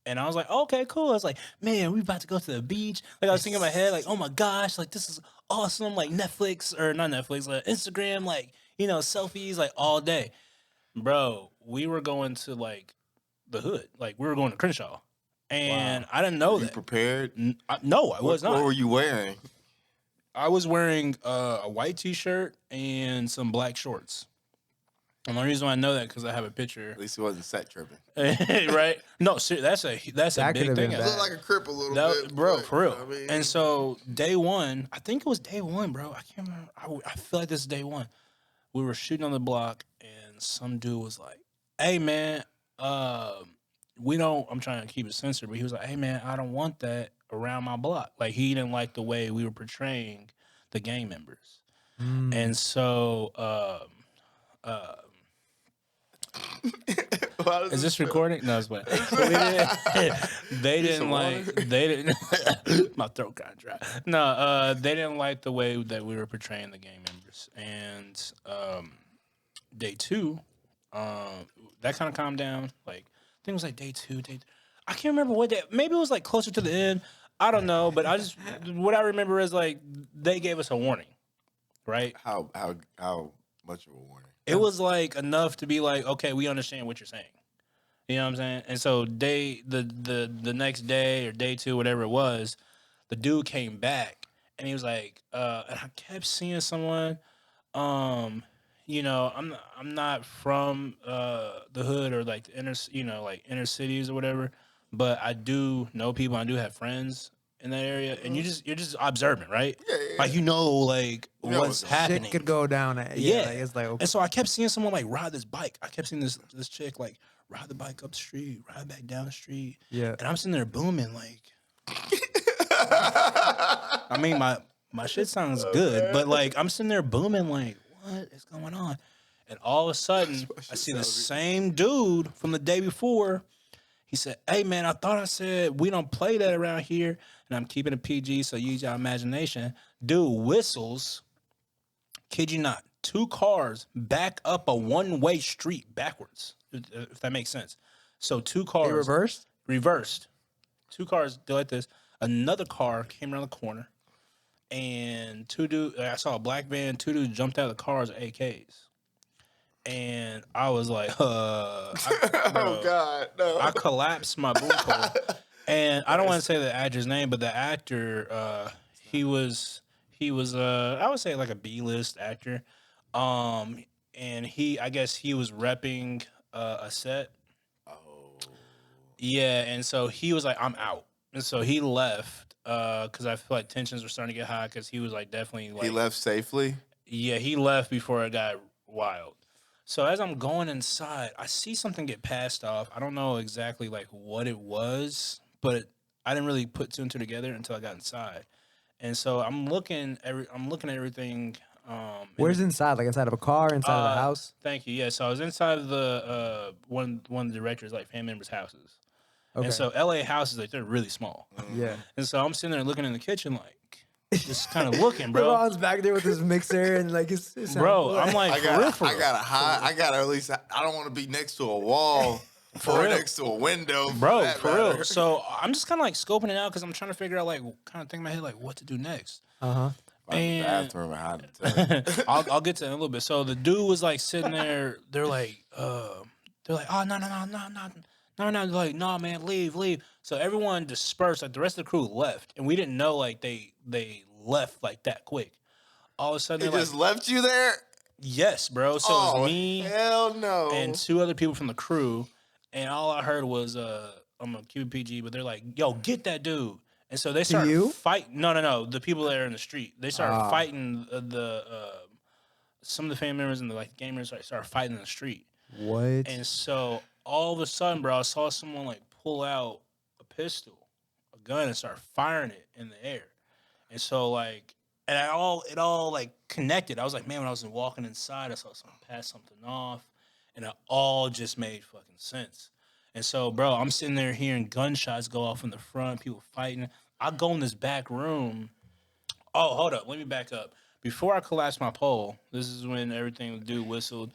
And I was like, okay, cool. I was like, man, we about to go to the beach. Like I was thinking in my head, like, oh my gosh, like this is awesome. Like Netflix or not Netflix, like Instagram, like, you know, selfies like all day. Bro, we were going to like the hood. Like we were going to Crenshaw. And I didn't know You that. prepared? No, I was not. What were you wearing? I was wearing a white t-shirt and some black shorts. And the reason why I know that because I have a picture. At least it wasn't set tripping. Right? No, that's a That big could've thing. been You bad. look like a crip a little That, bit. bro, but, for real. you know what I mean? And so day one, I think it was day one, bro. I can't remember. I feel like this is day one. We were shooting on the block, and some dude was like, "Hey man, we don't." I'm trying to keep it censored, but he was like, "Hey man, I don't want that around my block." Like he didn't like the way we were portraying the gang members, and so. Why does Is this feel- recording? No, it's what. They didn't some like. water? They didn't. My throat kind of dry. No, they didn't like the way that we were portraying the gang members. And day two, that kind of calmed down. Like I think it was like day two. I can't remember what day. Maybe it was like closer to the end. I don't know. But what I remember is like they gave us a warning, right? How much of a warning? It was like enough to be like, okay, we understand what you're saying. You know what I'm saying? And so the next day or day two, whatever it was, the dude came back and he was like, and I kept seeing someone, you know, I'm not from the hood or like the inner cities or whatever, but I do know people. I do have friends in that area, and you're just observant, right? Yeah. Like you know, like know what's what's happening. Shit could go down. Like, it's like okay. And so I kept seeing someone like ride this bike. I kept seeing this chick like ride the bike up the street, ride back down the street. Yeah. And I'm sitting there booming like I mean my shit sounds good, but like I'm sitting there booming like, what is going on? And all of a sudden, I see the same dude from the day before. He said, "Hey man, I thought I said we don't play that around here." And I'm keeping it PG, so use your imagination. Dude whistles. Kid you not, 2 cars back up a one-way street backwards, if that makes sense. So 2 cars They reversed. 2 cars did like this. Another car came around the corner, and 2 dudes. I saw a black van. 2 dudes jumped out of the cars with AKs, and I was like, Oh God, no! I collapsed my boom pole, and I don't want to say the actor's name, but the actor, he was I would say like a B-list actor, and I guess he was repping a set. Yeah, and so he was like, "I'm out," and so he left because I feel like tensions were starting to get high because he was like definitely like He left safely. yeah, he left before it got wild. So as I'm going inside, I see something get passed off. I don't know exactly like what it was, but I didn't really put 2 and 2 together until I got inside. And so I'm looking at everything. Where's inside? Like inside of a car, inside of a house? Thank you. Yeah, so I was inside of the one of the directors' like family members' houses. Okay. And so LA houses, like they're really small. Yeah. And so I'm sitting there looking in the kitchen like just kind of looking, bro. Ron's back there with his mixer and like his Bro, I'm like, I gotta hide. I gotta at least. I don't want to be next to a wall or real. next to a window, bro, for real. So I'm just kind of like scoping it out because I'm trying to figure out like kind of think in my head like what to do next. Uh-huh. And bathroom and hide the I'll get to it in a little bit. So the dude was like sitting there. They're like, oh no. They're like, no, man, leave. So everyone dispersed. Like the rest of the crew left, and we didn't know like they left like that quick. All of a sudden, He they're just like, left you there. yes, bro. So it was me Hell no. and 2 other people from the crew, and all I heard was I'm a QPG, but they're like, yo, get that dude. And so they started fighting. No. The people that are in the street, they started fighting some of the family members and the like gamers started fighting in the street. What? And so all of a sudden, bro, I saw someone like pull out a pistol, a gun, and start firing it in the air. And so like, and it all like connected. I was like, man, when I was walking inside, I saw someone pass something off, and it all just made fucking sense. And so, bro, I'm sitting there hearing gunshots go off in the front, people fighting. I go in this back room. Oh, hold up. Let me back up. Before I collapsed my pole, this is when everything the dude whistled.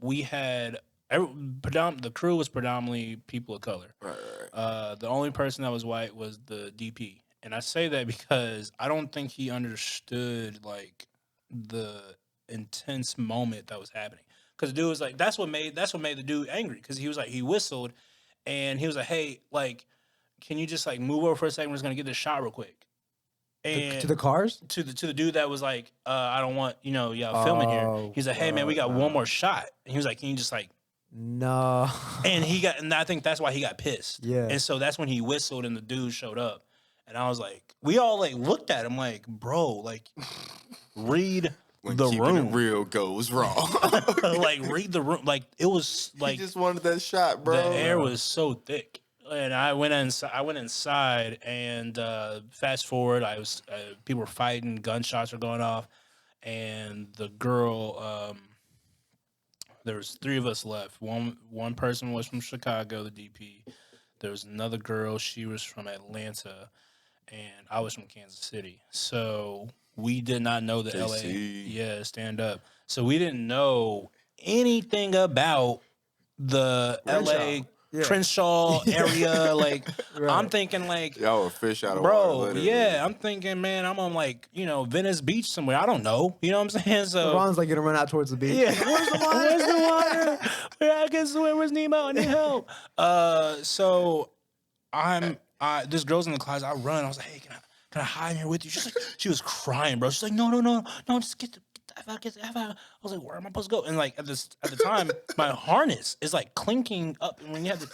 We had the crew was predominantly people of color. Right. The only person that was white was the DP. And I say that because I don't think he understood like the intense moment that was happening. Because the dude was like, that's what made the dude angry. Because he was like, he whistled, and he was like, hey, like, can you just like move over for a second? We're just gonna get this shot real quick. And to the cars? To the dude that was like, I don't want y'all filming here. He's like, hey man, we got one more shot. And he was like, can you just like no? And I think that's why he got pissed. Yeah. And so that's when he whistled and the dude showed up. And I was like, we all like looked at him like, bro, like read When the keeping room. it real goes wrong. Like read the room. Like it was like he just wanted that shot, bro. the air was so thick. And I went inside, and fast forward, people were fighting, gunshots were going off, and the girl, there was 3 of us left. One person was from Chicago, the DP. There was another girl, she was from Atlanta, and I was from Kansas City. So we did not know the JC. LA, stand up. So we didn't know anything about the LA. Crenshaw area, like I'm thinking like y'all were fish out of bro, water. Literally. yeah, I'm thinking, man, I'm on like Venice Beach somewhere. I don't know, you know what I'm saying? So Ron's like gonna run out towards the beach. yeah, where's the water? Where's the water? I can swim. Where's Nemo? I need help. So this girl's in the closet. I run. I was like, hey, can I hide in here with you? She was crying, bro. She's like, no, just get the F out. I was like, where am I supposed to go? And like at the time, my harness is like clinking up. And when you have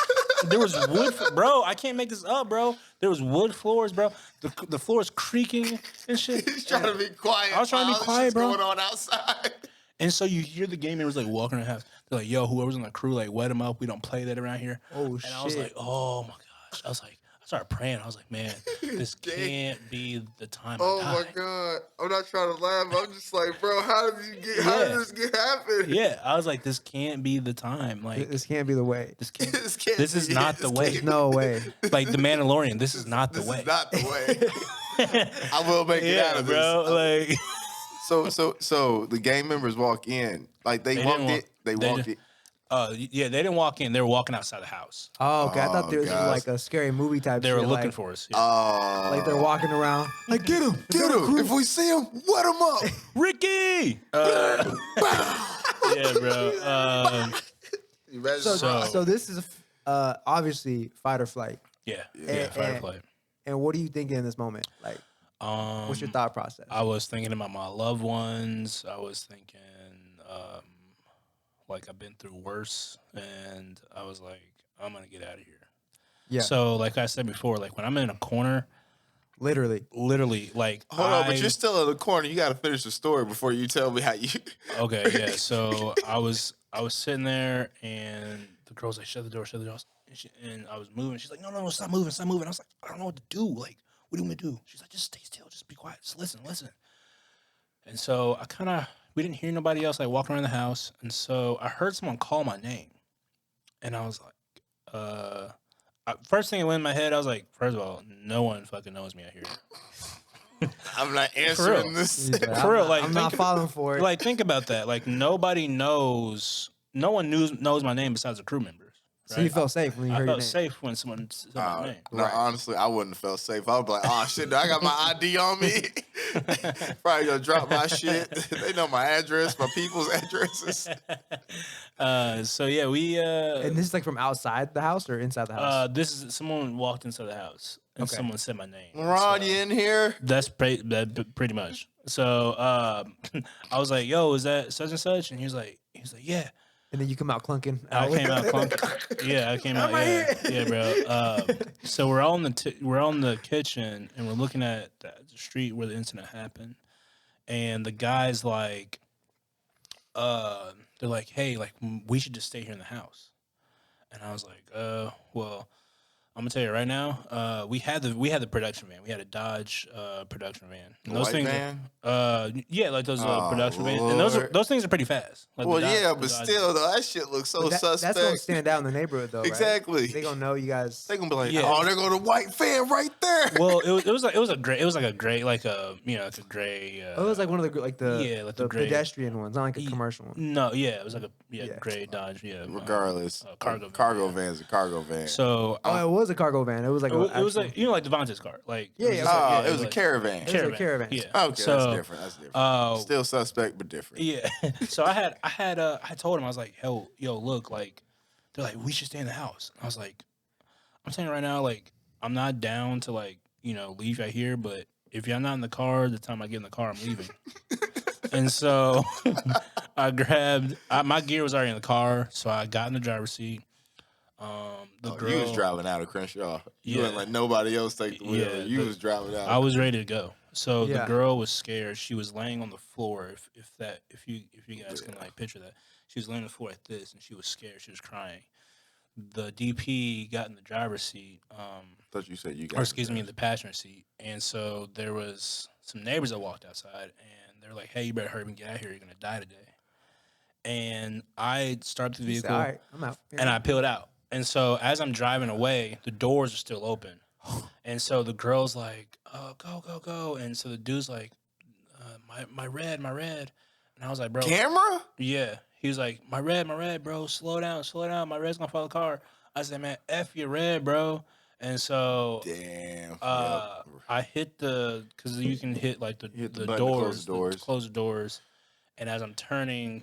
there was wood, bro. I can't make this up, bro. There was wood floors, bro. The floor is creaking and shit. He's trying to be quiet. I was trying to be quiet, bro. Going on outside. And so you hear the game members like walking around the house. They're like, yo, whoever's on the crew, like wet them up. We don't play that around here. Oh, and I was like, oh my gosh. I was like, started praying. I was like, man, this can't be the time. Oh I my die. god! I'm not trying to laugh. I'm just like, bro, how did you get? How Yeah. did this get happen? Yeah, I was like, this can't be the time. Like, This can't be the way. this can't. Can't This is be- not the this way. can't- No way. Like the Mandalorian. This is not the This way. is not the way. I will make it out Yeah, of bro. this. Like, So the gang members walk in, like they walked didn't in. walk- They they walked in. didn't- yeah, they didn't walk in. They were walking outside the house. Oh, okay. I thought Oh, this was gosh. like a scary movie type. They were shit, looking like, for us. Yeah. like they're walking around. Like get him, Get him! If we see him, wet him up. Ricky. Yeah, bro. Imagine So this is obviously fight or flight. Yeah, And- fight or and- flight. And what are you thinking in this moment? Like, what's your thought process? I was thinking about my loved ones. I was thinking, like I've been through worse, and I was like, I'm gonna get out of here. Yeah, So, like I said before, like when I'm in a corner, literally. literally, like Hold on, but you're still in the corner. You got to finish the story before you tell me how you. Okay, yeah. So I was sitting there, and the girl's like, "Shut the door, shut the door." And I was moving. She's like, "No, stop moving, stop moving." I was like, "I don't know what to do. Like, what do you want me to do?" She's like, "Just stay still, just be quiet, just listen." And so we didn't hear nobody else like walking around the house, and so I heard someone call my name, and I was like, first thing that went in my head, I was like, first of all, no one fucking knows me out here. I'm not answering this. He's like, For real, I'm, like, I'm not think- falling for it. Like, think about that. Like, nobody knows. No one knows my name besides the crew members. so you right? felt safe when you I heard your felt name. safe when someone said my name. No, Right. honestly, I wouldn't have felt safe. I would be like, oh shit, I got my ID on me. Probably gonna drop my shit. They know my address, my people's addresses. So yeah, we And this is like from outside the house or inside the house? this is someone walked into the house and Okay. someone said my name. Ron, So you in here? that's pretty much. So I was like, "Yo, is that such and such?" And he was like, "Yeah." And then you come out clunking. I out. came out clunk. Yeah, I came out. Yeah, bro. So we're on the kitchen and we're looking at the street where the incident happened, and the guys like, they're like, "Hey, like we should just stay here in the house," and I was like, well, I'm gonna tell you right now, we had the production van. We had a Dodge production van. And those White things, van? yeah, like those Oh, production vans, and Lord. those things are pretty fast. Like the Well, Dodge- yeah, the but Dodge- still, though, that shit looks so But suspect. that's gonna stand out in the neighborhood, though. Right? Exactly. They gonna know you guys. They gonna be like, Yeah. oh, there go the white fan right there. Well, it was like a gray. It was like a gray, like a like a gray. Oh, it was like one of the Yeah, like the the gray- pedestrian ones, not like a Ye- commercial one. No, yeah, it was like a Yeah. gray Dodge. Yeah, Regardless, cargo van, cargo yeah. van's a cargo van. So Oh, it was a cargo van. It was like it was actual- like like Devontae's car. Like Yeah, it was yeah, just oh, like- it was a like- caravan. It was a caravan. Yeah. Okay, So, that's different. That's different. Still suspect, but different. Yeah. So I told him, I was like, yo, look, like they're like, we should stay in the house. I was like, I'm saying right now, like, I'm not down to like, leave out here, but if you're not in the car, the time I get in the car, I'm leaving. And so I grabbed my gear was already in the car, so I got in the driver's seat. The girl, You was driving out of Crenshaw. You Yeah. wouldn't let nobody else take the wheel. Yeah, You was driving out. I was ready to go. So the Yeah. girl was scared. She was laying on the floor. If you guys can like picture that, she was laying on the floor like this, and she was scared. She was crying. The DP got in the driver's seat, thought you said you got. or excuse me, in the passenger seat. And so there was some neighbors that walked outside, and they're like, "Hey, you better hurry up and get out here. You're gonna die today." And I started the He said, vehicle all right, I'm out. and I peeled out. And so as I'm driving away, the doors are still open. And so the girl's like, "Oh, go." And so the dude's like, my red. And I was like, bro, Camera? yeah. He was like, my red, bro. Slow down. My red's gonna follow the car. I said, man, F your red, bro. And so Damn. I hit because you can hit like the hit the the button to close doors, the doors. close the doors. And as I'm turning,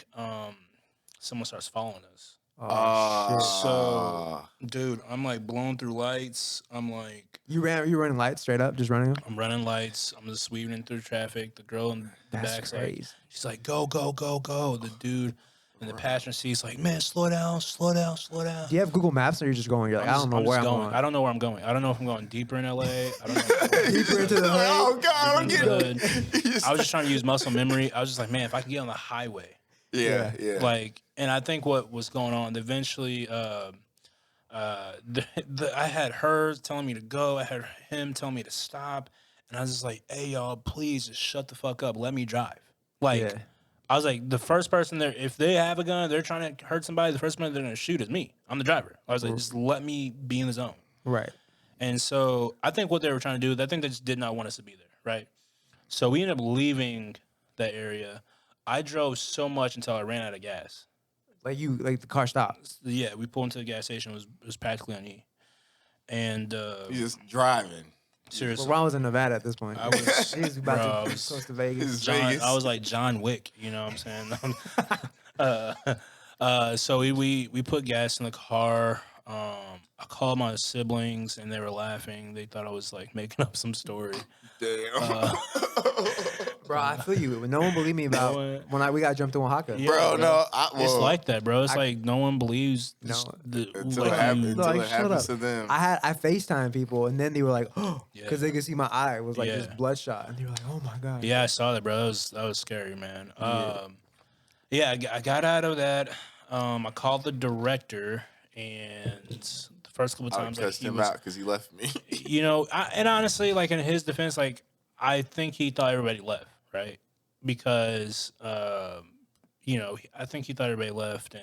someone starts following us. Oh, shit. So, dude, I'm like blown through lights. I'm like, You running lights straight up, just running them? I'm running lights. I'm just weaving in through traffic. The girl in the That's back's crazy. like, she's like, go. The dude in the passenger seat's like, man, slow down. Do you have Google Maps or you're just going? You're like, I don't know where I'm going. I don't know where I'm going. I don't know if I'm going deeper in LA. I don't know. Deeper into the hood. Oh God, I'm Good. getting. I was just trying to use muscle memory. I was just like, man, if I can get on the highway. Yeah. Like, and I think what was going on eventually, I had her telling me to go. I had him telling me to stop, and I was just like, "Hey, y'all, please just shut the fuck up. Let me drive." Like, Yeah. I was like, the first person there, if they have a gun, they're trying to hurt somebody. The first person they're gonna shoot is me. I'm the driver. I was like, just let me be in the zone. Right. And so I think what they were trying to do, I think they just did not want us to be there, right? So we ended up leaving that area. I drove so much until I ran out of gas. Like the car stopped. Yeah, we pulled into the gas station. It was practically on E. And You just driving. seriously, Well, Ron was in Nevada at this point. I was, He was bro, about I to was close to Vegas. Vegas. I was like John Wick, you know what I'm saying? So we put gas in the car. I called my siblings and they were laughing. They thought I was like making up some story. Damn. Bro, I feel you. No one believed me about when we got jumped in Oaxaca. Yeah, Bro, no. It's like that, bro. It's like no one believes No. Until like it happens, you- until Like, it shut happens up. to them. I FaceTime people and then they were like, oh, Yeah. because they could see my eye was like Yeah. just bloodshot. And they were like, oh my God. Yeah, I saw that, bro. That was scary, man. Yeah. I got out of that. I called the director, and the first couple I times, cussed him out because he left me. you know, and honestly, like in his defense, like I think he thought everybody left, right? Because you know, I think he thought everybody left,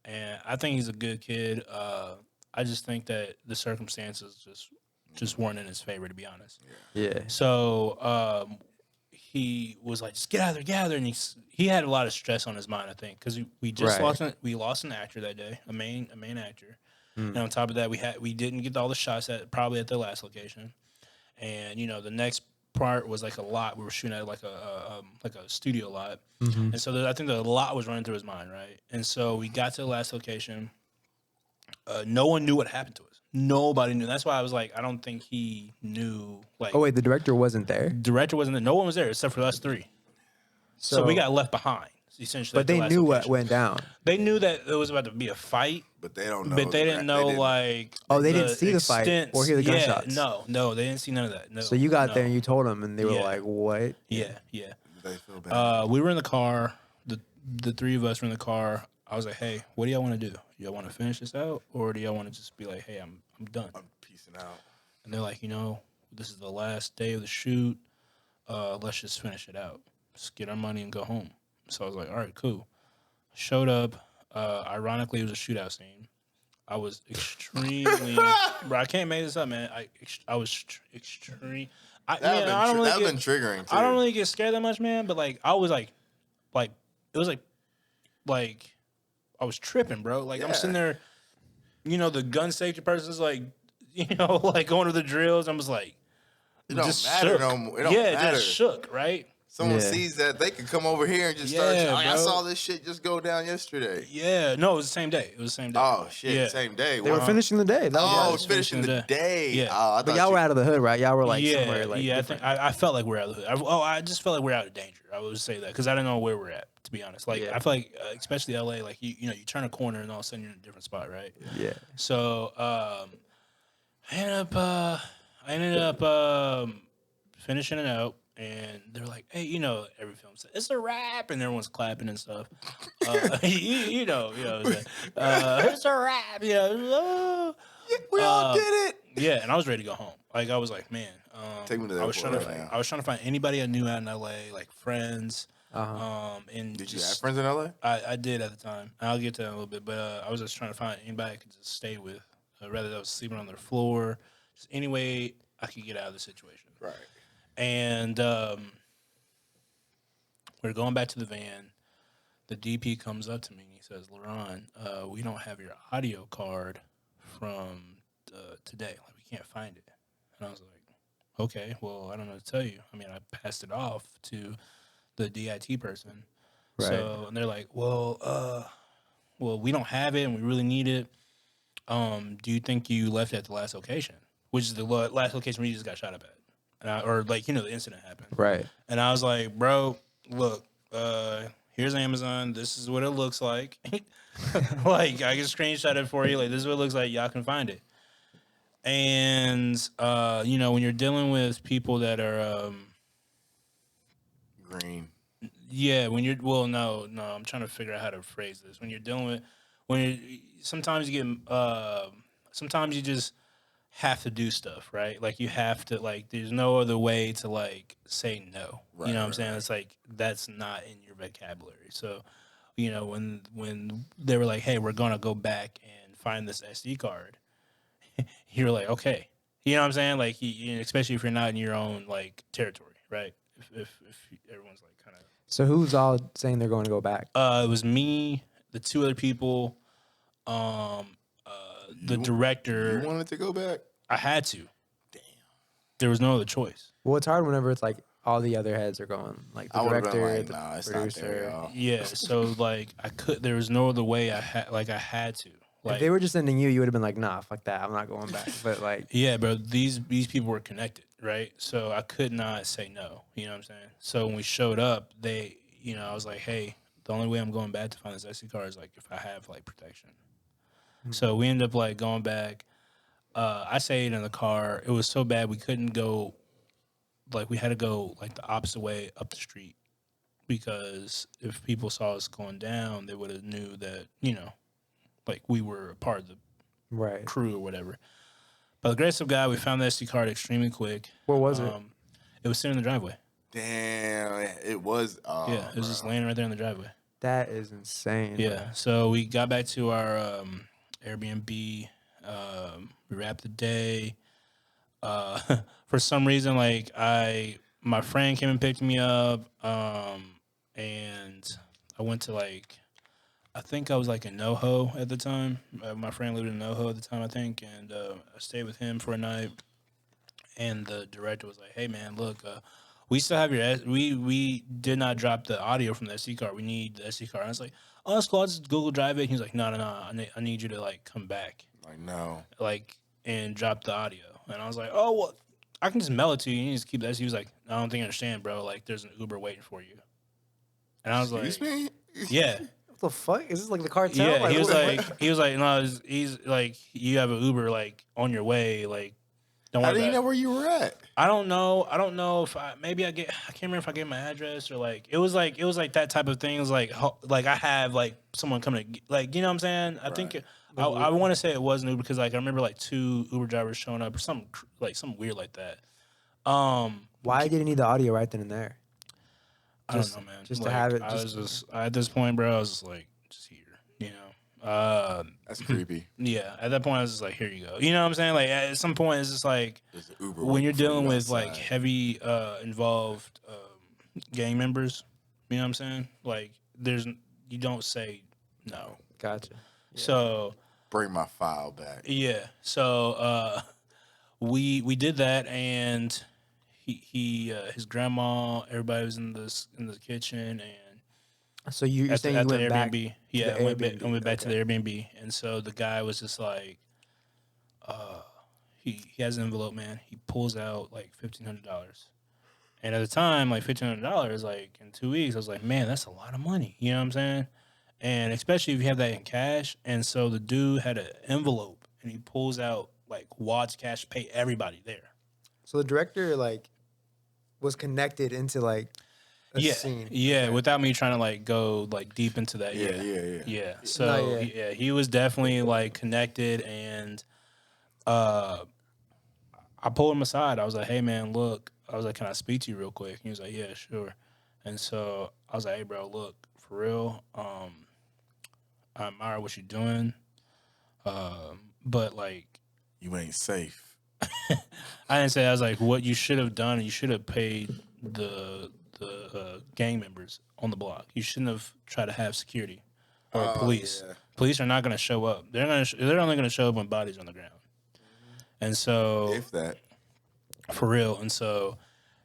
and I think he's a good kid. I just think that the circumstances just weren't in his favor, to be honest. Yeah. So he was like, "Just get out of there," and he had a lot of stress on his mind, I think, because we just Right. lost an actor that day, a main actor, and on top of that, we didn't get all the shots probably at the last location, and you know the next part was like a lot. We were shooting at like a studio lot, and so I think the lot was running through his mind, right? And so we got to the last location. No one knew what happened to us. Nobody knew. That's why I was like, I don't think he knew. Like, Oh, wait, the director wasn't there? director wasn't there. No one was there except for us three. So we got left behind, essentially. But at the they last knew what location. went down. They knew that it was about to be a fight, But they don't know. but they didn't know like. Oh, they didn't see the fight or hear the gunshots? No, they didn't see none of that. No. So you got there no. and you told them and they were Yeah. like, what? Yeah. They feel bad. We were in the car. The three of us were in the car. I was like, "Hey, what do y'all want to do? Y'all want to finish this out, or do y'all want to just be like, hey, I'm done?" I'm peacing out. And they're like, this is the last day of the shoot. Let's just finish it out. Just get our money and go home. So I was like, all right, cool. Showed up. Ironically, it was a shootout scene. I was extremely, bro. I can't make this up, man. I was extreme. I don't really That get, been triggering. Too. I don't really get scared that much, man. But like, I was like it was like I was tripping, bro. Like I'm Yeah. sitting there, the gun safety person's like, like going to the drills. I was like, It don't just matter shook. no more. It don't Yeah, matter. just shook, right? Someone Yeah. sees that, they can come over here and just start. Yeah, I bro. saw this shit just go down yesterday. Yeah, no, it was the same day. It was the same day. Oh shit! Yeah. Same day. They were Wow. finishing the day. That was Oh, it. it's finishing the day. Yeah. Oh, I But thought y'all you- were out of the hood, right? Y'all were like yeah, somewhere like yeah. different. I felt like we're out of the hood. I just felt like we're out of danger. I would say that because I didn't know where we're at. To be honest, like Yeah. I feel like, especially LA, like you turn a corner and all of a sudden you're in a different spot, right? Yeah. So I ended up finishing it out, and they're like, "Hey, every film says it's a wrap," and everyone's clapping and stuff. You know, it's a wrap. we all did it. Yeah, and I was ready to go home. Like I was like, man, Take me to the I was trying to airport right find, I was trying to find anybody I knew out in LA, like friends. And Did you just, have friends in LA? I did at the time. I'll get to that in a little bit, but I was just trying to find anybody I could just stay with, rather that was sleeping on their floor, just any way I could get out of the situation. Right. And we're going back to the van. The DP comes up to me and he says, "LaRon, we don't have your audio card from today. Like we can't find it." And I was like, "Okay, well, I don't know what to tell you. I mean, I passed it off to the DIT person." Right. So, and they're like, well, we don't have it and we really need it. Do you think you left at the last location, which is the last location where you just got shot up at? Or like, the incident happened. Right. And I was like, bro, look, here's Amazon. This is what it looks like. Like, I can screenshot it for you. Like, this is what it looks like. Y'all can find it. And, when you're dealing with people that are, Green. yeah, no, I'm trying to figure out how to phrase this. When you're dealing with, sometimes you get sometimes you just have to do stuff, right? Like you have to like. There's no other way to like say no. Right, you know what I'm right, saying? right. It's like that's not in your vocabulary. So, when they were like, "Hey, we're gonna go back and find this SD card," you're like, "Okay." You know what I'm saying? Like, especially if you're not in your own like territory, right? If everyone's like kind of. So who's all saying they're going to go back? It was me, the two other people, um, the You director. wanted to go back? I had to. Damn. There was no other choice. Well, it's hard whenever it's like all the other heads are going, like the I would've director, been like, the nah, it's not there, producer. y'all. Yeah. So like I could. There was no other way. I had to. Like If they were just sending you, you would have been like, nah, fuck that, I'm not going back. But like, yeah, bro. These people were connected, right? So I could not say no. You know what I'm saying? So when we showed up, I was like, hey, the only way I'm going back to find this SD card is like if I have like protection. So we ended up like going back. I stayed in the car. It was so bad we couldn't go. Like we had to go like the opposite way up the street because if people saw us going down, they would have knew that like we were a part of the right. crew or whatever. By the grace of God, we found the SD card extremely quick. What was it? It was sitting in the driveway. Damn, it was. Oh, Yeah, it was just laying right there in the driveway. That is insane. Yeah. So we got back to our Airbnb. We wrapped the day. For some reason, like my friend came and picked me up, and I went to like, I think I was like in NoHo at the time. My friend lived in NoHo at the time, I think, and I stayed with him for a night. And the director was like, "Hey, man, look, we still have your we did not drop the audio from the SD card. We need the SD card." And I was like, "Oh, that's cool. I'll just Google Drive it." And he's like, "No. I need you to like come back, like no. like, and drop the audio." And I was like, "Oh, well, I can just mail it to you. You just keep that." He was like, "I don't think you understand, bro. Like, there's an Uber waiting for you." And I was Excuse like, me? "Yeah." What the fuck? Is this like the cartel? Yeah, he was what? like, no, he's like, you have an Uber like on your way, like, don't How worry do you about know it. where you were at? I don't know if I can't remember if I gave my address or like it was like that type of thing. It was like I have like someone coming to like, you know what I'm saying? I think I want to say it was an Uber because like I remember like 2 Uber drivers showing up or something weird like that. Why did he need the audio right then and there? I don't know, man. Just like, to have it. I was just at this point, bro. I was just like, just here, you know. That's creepy. Yeah, at that point, I was just like, here you go. You know what I'm saying? Like at some point, it's just like There's an Uber when waiting you're for dealing you with like outside. heavy involved gang members. You know what I'm saying? Like you don't say no. Gotcha. So Bring my file back. yeah, so we did that, and he his grandma, everybody was in the kitchen, and So you're at saying the, you at the went back? Airbnb. to Yeah, the I went Airbnb, back to okay. the Airbnb, and so the guy was just like, he has an envelope, man. He pulls out like $1,500, and at the time, like $1,500, like in 2 weeks, I was like, man, that's a lot of money. You know what I'm saying? And especially if you have that in cash. And so the dude had an envelope, and he pulls out like wads cash to pay everybody there. So the director like was connected into like a Yeah, scene. yeah. Without me trying to like go like deep into that. Yeah. Yeah. So yeah. yeah, he was definitely like connected, and I pulled him aside. I was like, "Hey man, look." I was like, "Can I speak to you real quick?" He was like, "Yeah, sure." And so I was like, "Hey bro, look, for real, I admire what you're doing, but like, You ain't safe. I didn't say." I was like, "What you should have done, you should have paid the gang members on the block. You shouldn't have tried to have security or police. yeah. Police are not going to show up. They're only going to show up when bodies are on the ground." And so If that. for real. And so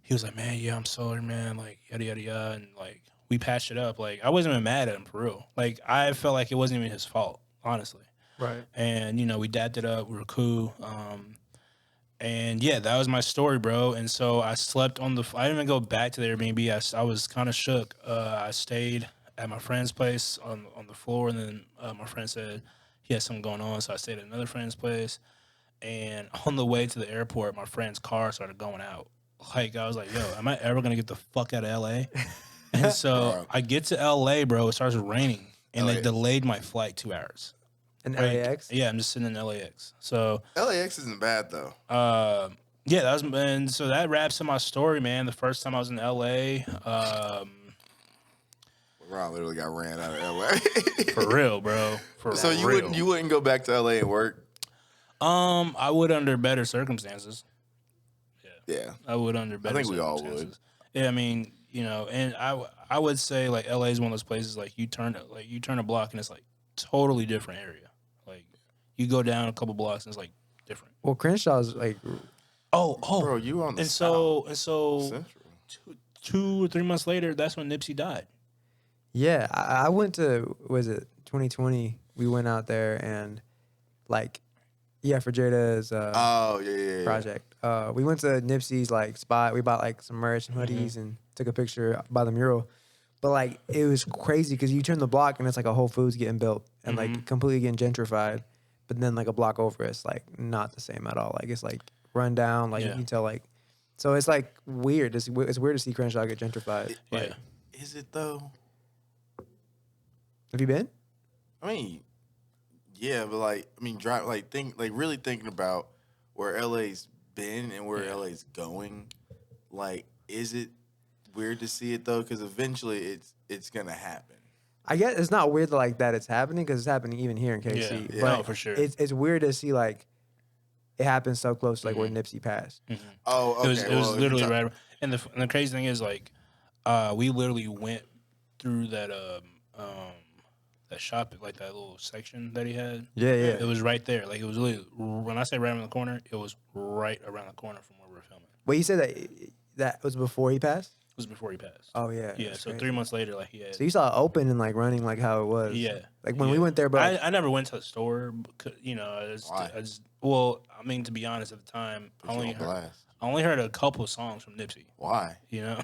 he was like, "Man, yeah, I'm sorry, man. Like yada yada yada." And like we patched it up. Like I wasn't even mad at him for real. Like I felt like it wasn't even his fault, honestly. Right. And we dapped it up. We were cool. And yeah, that was my story, bro. And so I slept on I didn't even go back to the Airbnb. I was kind of shook. I stayed at my friend's place on the floor, and then my friend said he had something going on, so I stayed at another friend's place. And on the way to the airport, my friend's car started going out. Like I was like, "Yo, am I ever gonna get the fuck out of LA?" And so I get to LA, bro. It starts raining, and they LA. delayed my flight 2 hours. In Like, LAX? Yeah, I'm just sitting in LAX. So, LAX isn't bad though. yeah, that was, and so that wraps up my story, man. The first time I was in LA, Ron literally got ran out of LA. for real, bro. For So you real. wouldn't go back to LA and work? I would under better circumstances. Yeah. I would under better think we all circumstances. Yeah, I mean, and I would say like LA is one of those places like you turn a block and it's like totally different area. Like you go down a couple blocks and it's like different. Well, Crenshaw's like, Oh, Bro, you on the and so Central. 2 or 3 months later, that's when Nipsey died. yeah, I went to, was it 2020? We went out there and like, yeah, for Jada's Oh yeah. project. We went to Nipsey's like spot. We bought like some merch and hoodies and took a picture by the mural. But like it was crazy because you turn the block and it's like a Whole Foods getting built and like completely getting gentrified. But then like a block over, it's like not the same at all. Like it's like run down. Like you Yeah. can tell like, so it's like weird. It's weird to see Crenshaw get gentrified. Like, Yeah. Is it though? have you been? I mean, yeah, but really thinking about where LA's been and where LA's going. Like, is it weird to see it though? Because eventually it's gonna happen. I guess it's not weird like that it's happening because it's happening even here in KC. Yeah. But No, for sure. It's weird to see like it happens so close to like where Nipsey passed. Oh, okay. It was literally right. And the crazy thing is like, we literally went through that that shop, like that little section that he had. Yeah, yeah. It was right there. Like it was literally, when I say right around the corner, it was right around the corner from where we were filming. Wait, you said that was before he passed? It was before he passed. Oh yeah. Yeah, that's so crazy. 3 months later, like he had. So you saw it open and like running like how it was. Yeah. Like when we Yeah. went there, bro. I never went to the store. Why? Well, I mean, to be honest, at the time, Put you on blast. I only heard a couple of songs from Nipsey. Why? You know,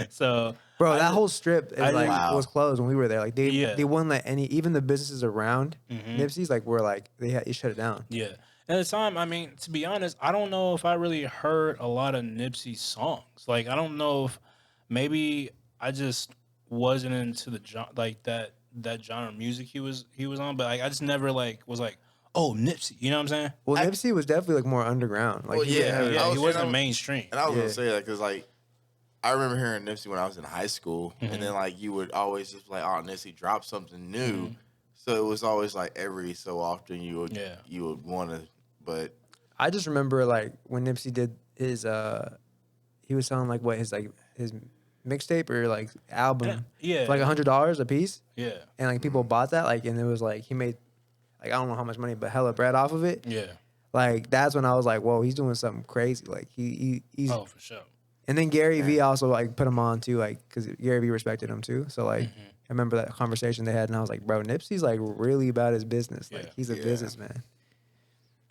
so Bro, that whole strip is like Wow. was closed when we were there. Like they Yeah. they wouldn't let any even the businesses around Mhm. Nipsey's like were like they shut it down. yeah. At the time, I mean, to be honest, I don't know if I really heard a lot of Nipsey songs. Like, I don't know if maybe I just wasn't into the like that genre of music he was on. But like, I just never like was like, oh, Nipsey. You know what I'm saying? Well, Nipsey was definitely like more underground. Like Well, he yeah, didn't have- Yeah, I he was- wasn't and I- mainstream. And I was Yeah. gonna say that because like I remember hearing Nipsey when I was in high school, Mhm. and then like you would always just be like, "Oh, Nipsey dropped something new," Mhm. so it was always like every so often you Yeah. would want to, but I just remember like when Nipsey did his he was selling like what his mixtape or like album Yeah, for like $100 a piece, yeah, and like people bought that like and it was like he made like I don't know how much money but hella bread off of it. yeah. Like that's when I was like, whoa, he's doing something crazy. Like he's Oh, for sure. and then Gary Vee also like put him on too, like because Gary Vee respected him too. So like Mm-hmm. I remember that conversation they had, and I was like, bro, Nipsey's like really about his business. Like Yeah. he's a Yeah. businessman.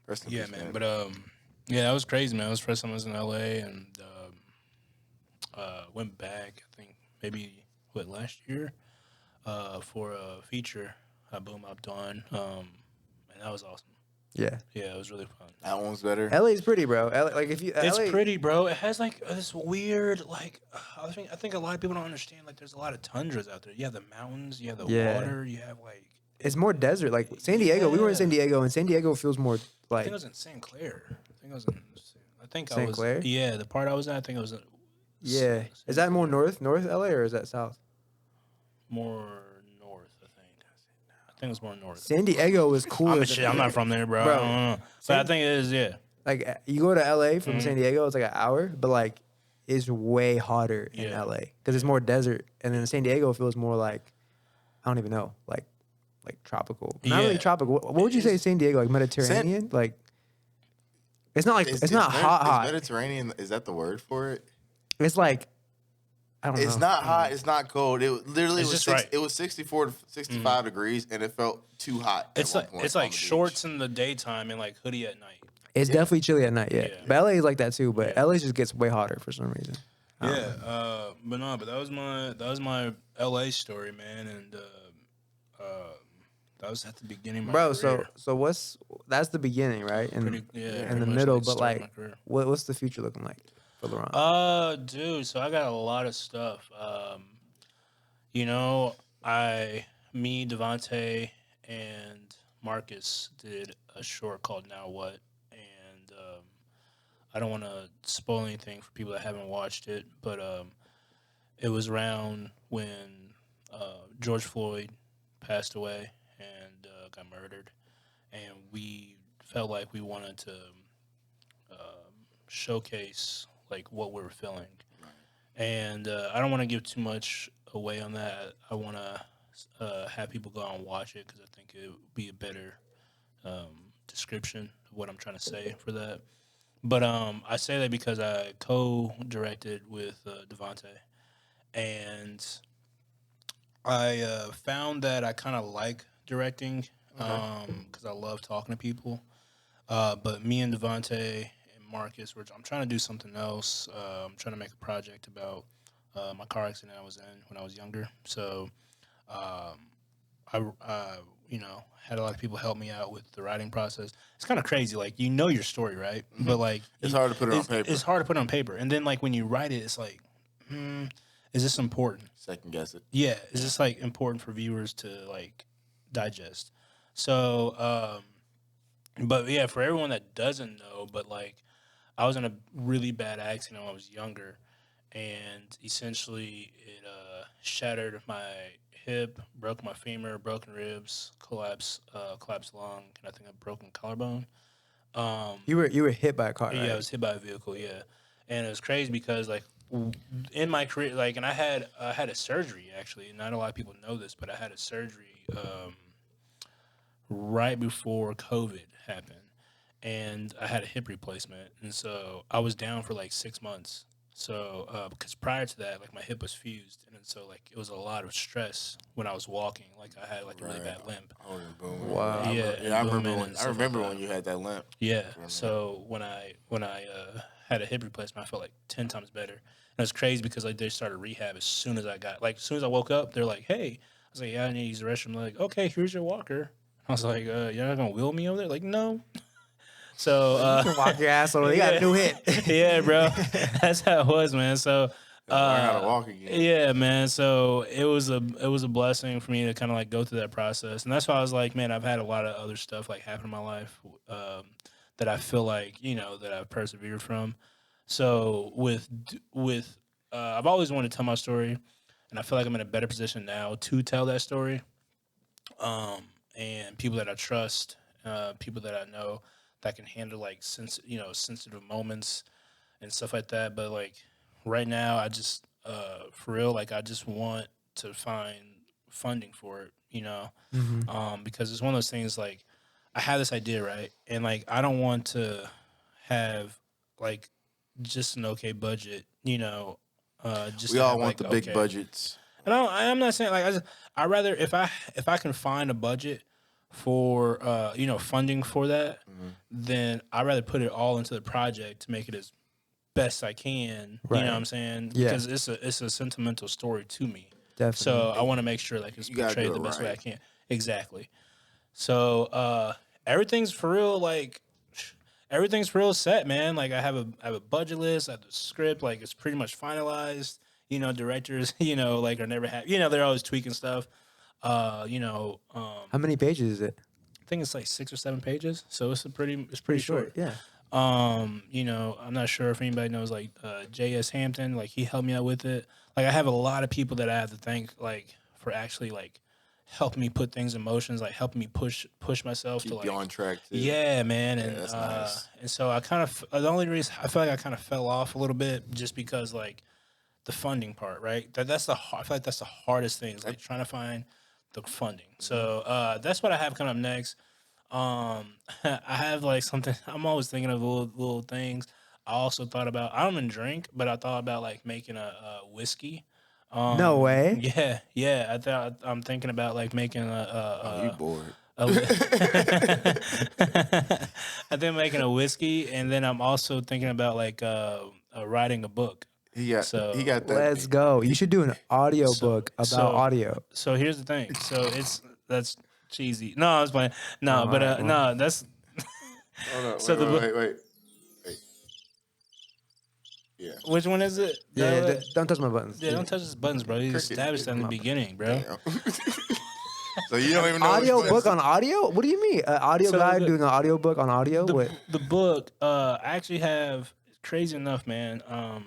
rest in Yeah, peace, man. But yeah, that was crazy, man. It was the first time I was in LA, and went back. I think maybe last year, for a feature I boom upped on, and that was awesome. Yeah, Yeah, it was really fun. that one's better. LA's pretty, bro. Like if you It's LA, pretty, bro. It has like this weird, like I think a lot of people don't understand. Like, there's a lot of tundras out there. You have the mountains, you have the Yeah. water, you have like. It's more desert. Like San Diego, we were in Yeah. San Diego, and San Diego feels more I like think I was in St. Clair. I think I was in. I think I St. was. Clair? Yeah, the part I was in, I think I was. yeah. Is that more north LA or is that south? More north, I think. I think it was more north. San Diego was cooler. than I'm not from there, bro. Bro, I don't know. But I think it is, yeah. Like you go to LA from Mm-hmm. San Diego, it's like an hour, but like it's way hotter in Yeah. LA because it's more desert, and then San Diego feels more like I don't even know, like tropical. Not really Yeah. tropical. What would you say, San Diego? Like Mediterranean? Like it's not like it's not hot. Mediterranean, is that the word for it? It's like I don't know. It's not hot. It's not cold. It literally It's was just right. It was 64 to 65 degrees, and it felt too hot. at It's one like point it's on like the beach. shorts in the daytime and like hoodie at night. It's definitely chilly at night. Yeah, Yeah. but LA is like that too. But Yeah. LA just gets way hotter for some reason. I don't know. But that was my LA story, man, and that was at the beginning of my Bro, career. so that's the beginning, right? And Pretty- yeah, in pretty the much, middle, like, but started like my career. what's the future looking like for LeBron? Dude, so I got a lot of stuff. Me, Devontae, and Marcus did a short called Now What, and I don't want to spoil anything for people that haven't watched it, but it was around when George Floyd passed away and got murdered, and we felt like we wanted to showcase like what we were feeling, and I don't want to give too much away on that. I want to have people go out and watch it because I think it would be a better description of what I'm trying to say for that. But I say that because I co-directed with Devontae, and I found that I kind of like directing because I love talking to people. But me and Devontae and Marcus, I'm trying to do something else. I'm trying to make a project about my car accident I was in when I was younger. So I had a lot of people help me out with the writing process. It's kind of crazy. Like, you know your story, right? Mm-hmm. But, like... It's hard to put it on paper. It's hard to put it on paper. And then, like, when you write it, it's like, is this important? Second guess it. Yeah. Is this, like, important for viewers to, like, digest? So, but, yeah, for everyone that doesn't know, but, like, I was in a really bad accident when I was younger. And, essentially, it shattered my hip, broke my femur, broken ribs, collapsed lung, and I think a broken collarbone. You were hit by a car, right? Yeah, I was hit by a vehicle. Yeah, and it was crazy because like in my career, like, and I had a surgery actually. Not a lot of people know this, but I had a surgery right before COVID happened, and I had a hip replacement, and so I was down for like 6 months. So, because prior to that, like, my hip was fused, and so, like, it was a lot of stress when I was walking. Like, I had, like, a really bad limp. Oh, boom. Wow. Yeah, I remember when you had that limp. Yeah. So when I had a hip replacement, I felt like 10 times better. And it was crazy because, like, they started rehab as soon as as soon as I woke up, they're like, "Hey," I was like, "Yeah, I need to use the restroom." They're like, "Okay, here's your walker." I was like, "You're not gonna wheel me over there?" Like, no. So you can walk your ass over. You got a new hit. Yeah, bro. That's how it was, man. So learn how to walk again. Yeah, man. So it was a blessing for me to kind of like go through that process, and that's why I was like, man, I've had a lot of other stuff like happen in my life that I feel like that I've persevered from. So with I've always wanted to tell my story, and I feel like I'm in a better position now to tell that story. And people that I trust, people that I know that can handle like sensitive moments and stuff like that. But like right now, I just for real, like, I just want to find funding for it, because it's one of those things, like, I have this idea, right, and like I don't want to have like just an okay budget, just we all want like, the big budgets. And I'm not saying like I rather if I can find a budget for funding for that, then I'd rather put it all into the project to make it as best I can. Right. You know what I'm saying? Yeah. Because it's a sentimental story to me. Definitely. So I want to make sure like it's portrayed the best way I can. Exactly. So everything's for real. Like, everything's for real set, man. Like, I have a budget list. I have the script. Like, it's pretty much finalized. Directors, like, are never happy. They're always tweaking stuff. How many pages is it? I think it's like 6 or 7 pages, so it's pretty short. Yeah. I'm not sure if anybody knows like J.S. Hampton. Like, he helped me out with it. Like, I have a lot of people that I have to thank, like, for actually like helping me put things in motions, like helping me push myself to like you on track too. Yeah, man. And that's nice. And so I kind of the only reason I feel like I kind of fell off a little bit just because like the funding part, right? I feel like that's the hardest thing, is like trying to find the funding. So that's what I have coming up next. I have like something. I'm always thinking of little things. I also thought about. I don't even drink, but I thought about like making a whiskey. No way. Yeah. I'm thinking about like making you bored? I think making a whiskey, and then I'm also thinking about like writing a book. He got that. Let's go. You should do an audio book about audio. So here's the thing. So that's cheesy. No, I was playing. No, no, that's. Hold on, So wait. Yeah. Which one is it? Yeah, don't touch my buttons. Yeah, don't touch his buttons, bro. You established that in the beginning, bro. So you don't even know Audio which book ones- on audio? What do you mean? An audio So guy the- doing an audio book on audio? What? The book, I actually have, crazy enough, man. I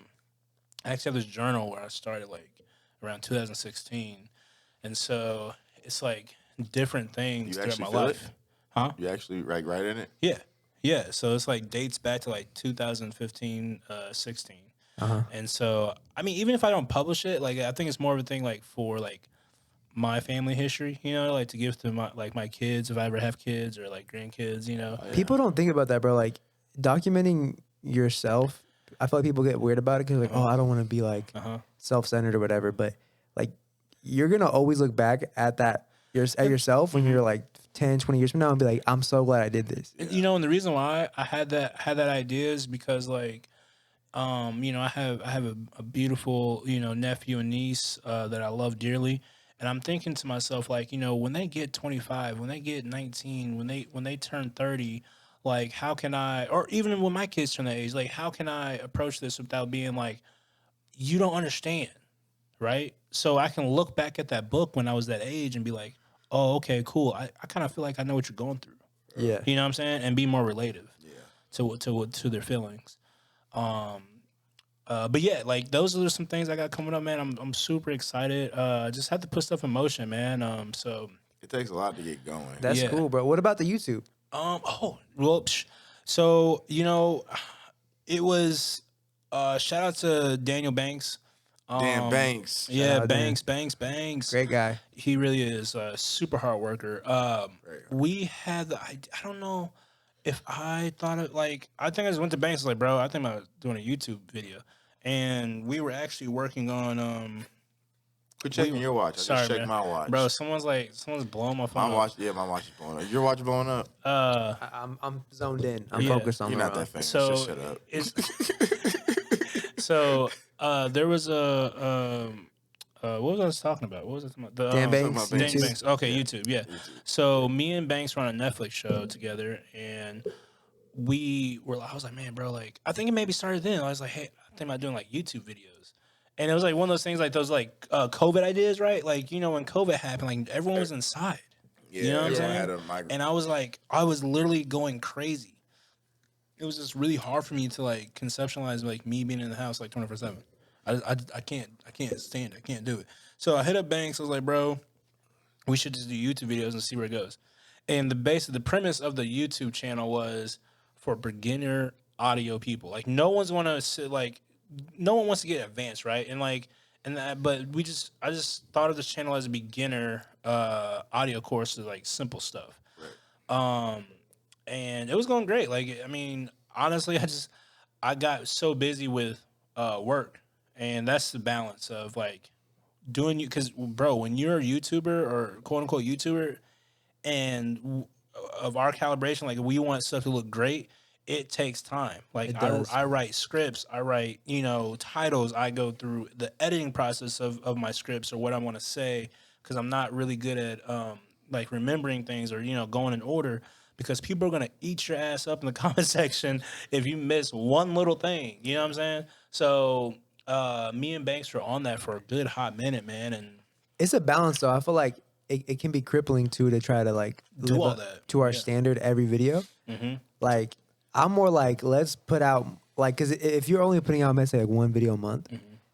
actually have this journal where I started like around 2016, and so it's like different things You throughout actually my feel it? life. Huh? You actually right in it. Yeah, yeah. So it's like dates back to like 2015, 16. Uh-huh. And so, I mean, even if I don't publish it, like I think it's more of a thing like for like my family history, you know, like to give to my kids if I ever have kids or like grandkids, you know. People don't think about that, bro. Like documenting yourself. I feel like people get weird about it because like, oh, I don't want to be like self-centered or whatever. But like, you're gonna always look back at that at yourself when you're like 10, 20 years from now and be like, I'm so glad I did this. You know, and the reason why I had that idea is because like, you know, I have a beautiful, you know, nephew and niece that I love dearly, and I'm thinking to myself like, you know, when they get 25, when they get 19, when they turn 30, like how can I, or even when my kids turn that age, like how can I approach this without being like, you don't understand, right? So I can look back at that book when I was that age and be like, oh, okay, cool. I kind of feel like I know what you're going through. Yeah. You know what I'm saying? And be more relative to their feelings. But yeah, like those are some things I got coming up, man. I'm super excited. Just have to put stuff in motion, man. So It takes a lot to get going. That's Yeah. cool, bro. What about the YouTube? oh well, so you know, it was shout out to Daniel Banks. Dan Banks. Yeah, out, Dan. Banks. Great guy. He really is a super hard worker. We had I don't know if I thought it like I think I just went to Banks like, bro, I think about doing a YouTube video, and we were actually working on Quit checking your watch. I sorry, just checked man. my watch. Bro, someone's blowing my phone. my watch. Yeah, my watch is blowing up. Your watch blowing up. I'm zoned in. I'm Yeah. focused on You're not LeBron. that famous. So Just shut up. So there was a what was I talking about? What was I talking about? The, Dan Banks. talking about Dan YouTube. Banks. Okay, YouTube. Yeah. So me and Banks were on a Netflix show together, and I was like, man, bro, like I think it maybe started then. I was like, hey, I think about doing like YouTube videos, and it was like one of those things like those like COVID ideas, right? Like you know when COVID happened, like everyone was inside. Yeah, You know what I'm everyone saying? had a mic- And I was literally going crazy. It was just really hard for me to like conceptualize like me being in the house like 24/7. I can't stand it. I can't do it. So I hit up Banks. I was like, bro, we should just do YouTube videos and see where it goes. And the premise of the YouTube channel was for beginner audio people. Like no one wants to get advanced, right? And like but I just thought of this channel as a beginner audio course of like simple stuff. And it was going great. Like, I mean, honestly, I got so busy with work, and that's the balance of like doing you. Because, bro, when you're a YouTuber or quote unquote YouTuber, and of our calibration, like we want stuff to look great, it takes time. Like It does. I write scripts, I write titles. I go through the editing process of my scripts or what I want to say because I'm not really good at like remembering things or going in order. Because people are gonna eat your ass up in the comment section if you miss one little thing. You know what I'm saying? So me and Banks were on that for a good hot minute, man, and It's a balance though. I feel like it can be crippling too to try to like Do live all up that. to our Yeah. standard every video. Like I'm more like let's put out like because if you're only putting out let's say like one video a month,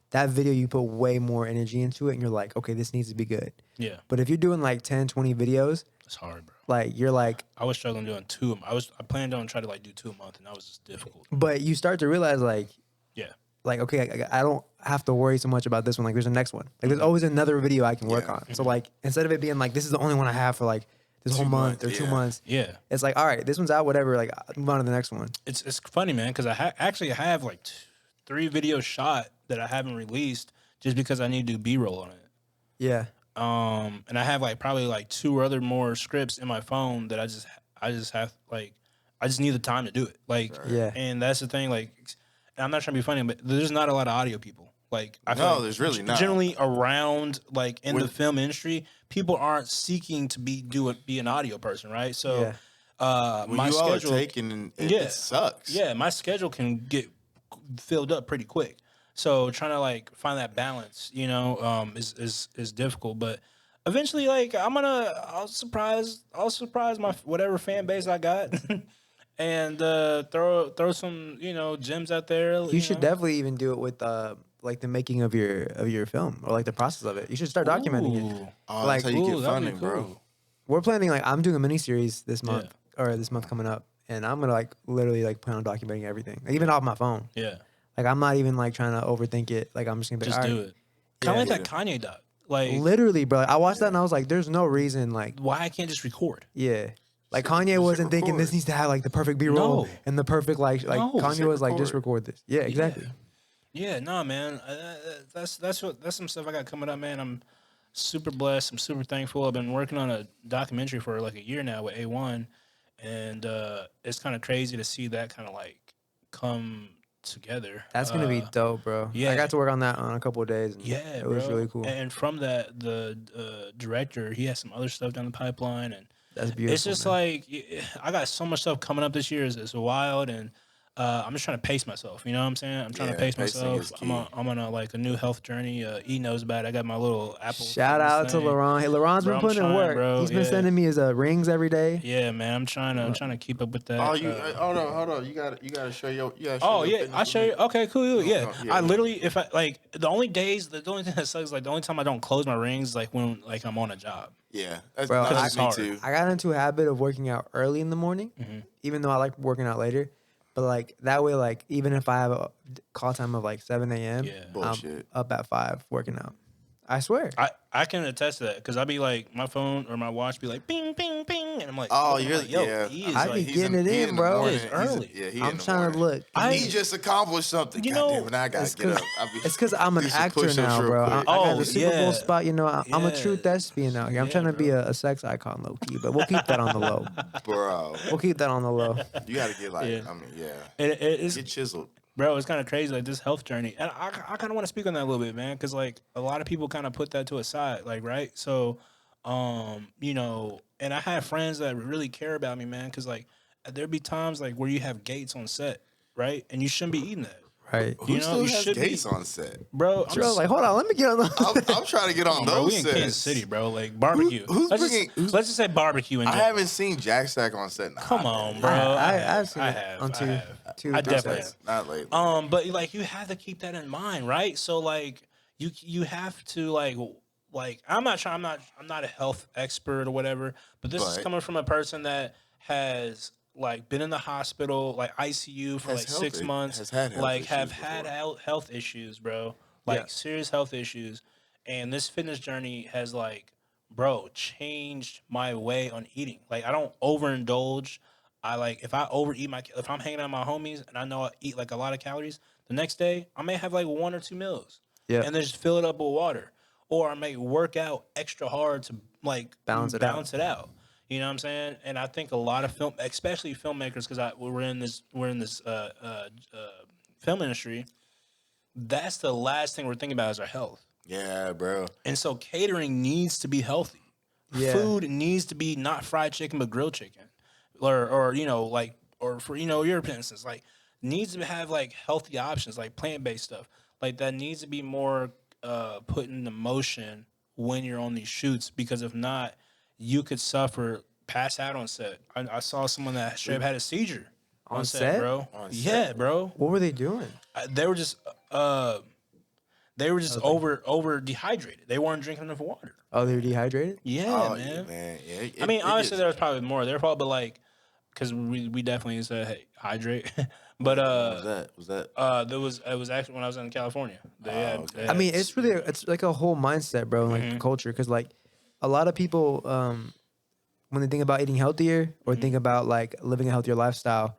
that video you put way more energy into it and you're like okay this needs to be good. yeah, But if you're doing like 10, 20 videos, it's hard, bro. like you're like I was struggling doing two. I planned on trying to like do 2 a month, and that was just difficult. but you start to realize like Yeah, okay, I don't have to worry so much about this one. Like, there's a next one. Like, there's always another video I can work Yeah. on. So, like, instead of it being like, this is the only one I have for like this whole 2 month or months, 2 yeah. months, yeah. it's like, all right, this one's out, whatever. Like, move on to the next one. It's funny, man, because I actually have like 3 videos shot that I haven't released just because I need to do B-roll on it. Yeah. And I have like probably like 2 or other more scripts in my phone that I just have like I just need the time to do it. Like Yeah. and that's the thing. Like, and I'm not trying to be funny, but there's not a lot of audio people. Like I feel No, like there's really not. Generally around like in the With- film industry, people aren't seeking to be an audio person, right? So When my you all are schedule taking, it, Yeah. it sucks. yeah, my schedule can get filled up pretty quick. So trying to like find that balance, is difficult. But eventually, like I'll surprise my whatever fan base I got, and throw some gems out there. You should know. definitely even do it with like the making of your film or like the process of it. You should start documenting it. Ooh. Oh, Like, that's how you Ooh, get that'd be funding, bro. cool. We're planning like I'm doing a mini series this month or this month coming up, and I'm gonna like literally like plan on documenting everything, like, even off my phone. Yeah, Like I'm not even like trying to overthink it. Like I'm just gonna be just all do right. it. Kind of Yeah. like that Kanye doc. Like, Literally, bro. I watched that and I was like, there's no reason. Like, why I can't just record? yeah. Like Just Kanye wasn't thinking record. this needs to have like the perfect B-roll No. and the perfect like No. Kanye Just was like just record. record this. Yeah, exactly. Yeah, nah, man. That's some stuff I got coming up, man. I'm super blessed. I'm super thankful. I've been working on a documentary for like a year now with A1, and it's kind of crazy to see that kind of like come together. That's gonna be dope, bro. yeah. I got to work on that on a couple of days. And Yeah, it was bro. really cool. And from that, the director, he has some other stuff down the pipeline, and That's beautiful. it's just man. like I got so much stuff coming up this year. It's wild, and I'm just trying to pace myself. You know what I'm saying? I'm trying to Yeah, pace pacing myself. is I'm on a like a new health journey. He knows about it. I got my little Apple. Shout Fitness out to thing. Laurent. Hey, Laurent's Bro, been I'm putting in trying, work. bro. He's been Yeah. sending me his rings every day. Yeah, man. I'm trying to keep up with that. Oh, you hold on. You gotta show your. You gotta show Oh your yeah, fitness I show with you. me. Okay, cool. Yeah, yeah, I yeah. literally, if I like, the only thing that sucks is like the only time I don't close my rings is like when like I'm on a job. Yeah, that's, Bro, that's it's me hard. too. I got into a habit of working out early in the morning, even though I like working out later. But like that way, like even if I have a call time of like 7 a.m., Yeah. I'm Bullshit. up at 5 working out. I swear. I can attest to that because I'll be like my phone or my watch be like ping ping ping, and I'm like, Oh, I'm you're like, yo, yeah. he is I be like, getting it he in, the bro. morning. It's early. He I'm in the trying to morning. look. He just accomplished something. You God know, damn it, I gotta It's get up. 'cause- I be, It's because I'm an do some actor push-ups now, real bro. I quick. got Oh, the Super yeah. Bowl spot. You know, I'm a true Yeah. thespian out here. I'm Yeah, trying to be bro. a sex icon, low key, but we'll keep that on the low. Bro, We'll keep that on the low. you gotta get like. Yeah. I mean, yeah, it's get chiseled. bro, it's kind of crazy, like this health journey, and I kind of want to speak on that a little bit, man, because like a lot of people kind of put that to a side, like right. So, and I have friends that really care about me, man, because like there be times like where you have gates on set, right, and you shouldn't be eating that, Right. Who You know, still you has should be- gates on set? bro. Bro, I was like, hold on, let me get on the. I'm trying to get on bro, those we in sets. Kansas City, bro. Like barbecue. who's let's, bringing- just, let's just say barbecue in I general. haven't seen Jack Stack on set. Nah, Come on, bro. I've seen I it have. on I two- have. two I or three definitely sets. have. Not lately. But like you have to keep that in mind, right? So like you have to like I'm not a health expert or whatever, but this is But- coming from a person that has like been in the hospital, like ICU for Has like health 6 i- months, has had health like issues have had before. health issues, bro. Like Yeah. serious health issues. And this fitness journey has like, bro, changed my way on eating. Like I don't overindulge. I like if I overeat if I'm hanging out with my homies and I know I eat like a lot of calories, the next day I may have like 1 or 2 meals. Yeah. And then just fill it up with water. Or I may work out extra hard to like Balance it out. You know what I'm saying? And I think a lot of especially filmmakers, because we're in this film industry. That's the last thing we're thinking about is our health. Yeah, bro. And so catering needs to be healthy. Yeah. Food needs to be not fried chicken but grilled chicken, or for your instance, like needs to have like healthy options like plant-based stuff. Like that needs to be more put into motion when you're on these shoots, because if not, you could suffer, pass out on set. I saw someone that straight up had a seizure On set? bro. On Yeah, set? bro. What were they doing? They were just over dehydrated. They weren't drinking enough water. Oh, they were dehydrated? Yeah, Oh, man. Yeah, I mean, obviously gets- there was probably more. There were probably like, because we definitely said, hey, hydrate. But was that? it was actually when I was in California. Okay. I mean, it's really it's like a whole mindset, bro, like the culture. Because like a lot of people, when they think about eating healthier or think about like living a healthier lifestyle,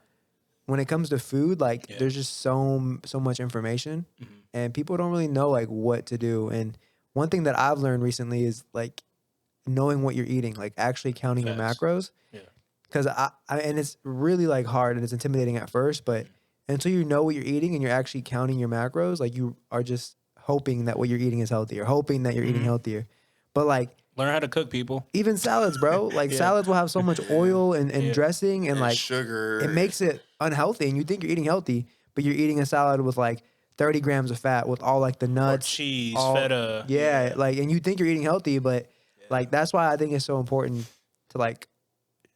when it comes to food, like Yeah. there's just so much information, and people don't really know like what to do. And one thing that I've learned recently is like knowing what you're eating, like actually counting your Facts. macros. Yeah. Because I and it's really like hard and it's intimidating at first, but until you know what you're eating and you're actually counting your macros, like you are just hoping that what you're eating is healthier, hoping that you're eating healthier. But like learn how to cook, people. even salads, bro, like Yeah. salads will have so much oil and Yeah. dressing and like sugar. it makes it unhealthy. And you think you're eating healthy, but you're eating a salad with like 30 grams of fat with all like the Or nuts, cheese, all- feta. yeah, like and you think you're eating healthy, but like that's why I think it's so important to like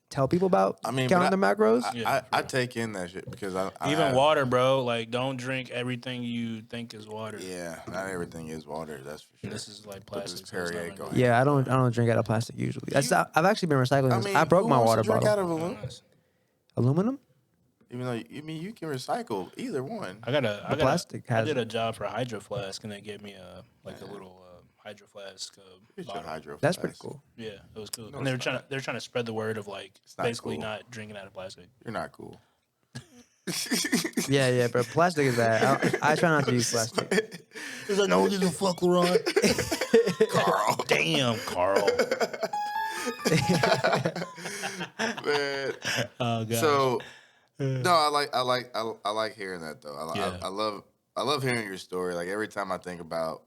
tell people about I mean, counting the macros. I take in that shit because I Even have- water, bro. Like, don't drink everything you think is water. Yeah, not everything is water. That's for sure. And this is like Put this plastic. So it's not Perrier like going. water. Yeah, I don't drink out of plastic usually. I've actually been recycling I this. mean, I broke who my wants to water drink bottle. out of aluminum? Nice. Aluminum? Even though you can recycle either one. Plastic I has did a job for Hydro Flask, and they gave me a little Hydro Flask Get your bottle. hydro That's flask. pretty cool. Yeah, it was cool. No, And they it's were trying to spread the word of like not basically cool. not drinking out of plastic. You're not cool. Yeah, but plastic is bad. I try not to use plastic. Is that no, the fuck, Ron? Carl. Damn, Carl. Man. Oh god. So no, I like hearing that though. Yeah. I love hearing your story. Like every time I think about